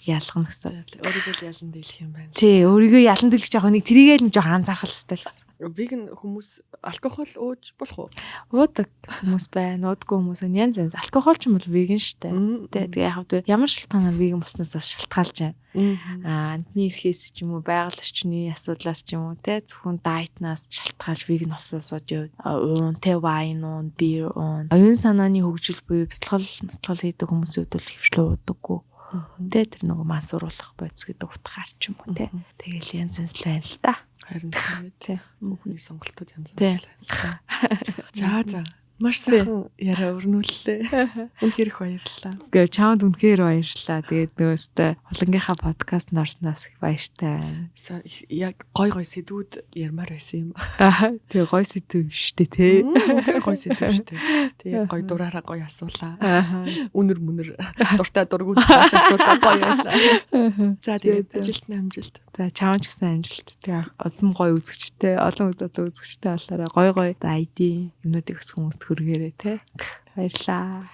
ялгана гэсэн. Өөрийгөө ялан дийлэх юм байна. Тий, өөрийгөө ялан дийлэх жоох нэг тэрийгээл нэг жоох анзаарах хэрэгтэй л гэсэн. Веган хүмүүс алкогол ууж болох уу? Уудаг хүмүүс байна, уудаггүй хүмүүс нь янз янз. Алкогол ч юм бол веган штэ. Тэгээ яг хав ямар шалтгаанаар веган болсноос шалтгаалж байна. Амтны эрхээс ч юм уу, байгаль орчны асуудлаас ч юм уу, те зөвхөн дайтнаас шалтгаалж веган болсоосоо те вайн уун, бир уун. Оюун санааны хөгжил буюу бясалгал хийдэг хүмүүсийн хувьд хөвчлөө уудаггүй. Тэ тэр нөгөө мансууруулах бодис гэдэг утгаар ч юм уу те. Тэгэл янз янз л байна л да. Харин тийм бүхний сонголтууд янз янз байна. За маш сайхан яриа өрнүүллээ. Үнэхээр их баярлалаа. Гэ чамд үнэхээр баярлалаа. Тэгээд нөгөөстэй холонгийнхаа подкастт орсноос их баяртай. Яг гой сэдвүүд ярмаар байсан юм. Тэгээ гой сэдв штэ тий. Гой сэдв штэ. Тэгээ гой дураараа гой асуулаа. Үнэр дуртай дургууд асуулаа гой байлаа. За тэгээд ажилт амжилт. За чамд ч гэсэн амжилт. Тэгээ олон гой үзэгчтэй, олон үзэгчтэй болоорой гой ID юмнуудыг өсөх хүмүүст хүргээрэй те. Баярлаа.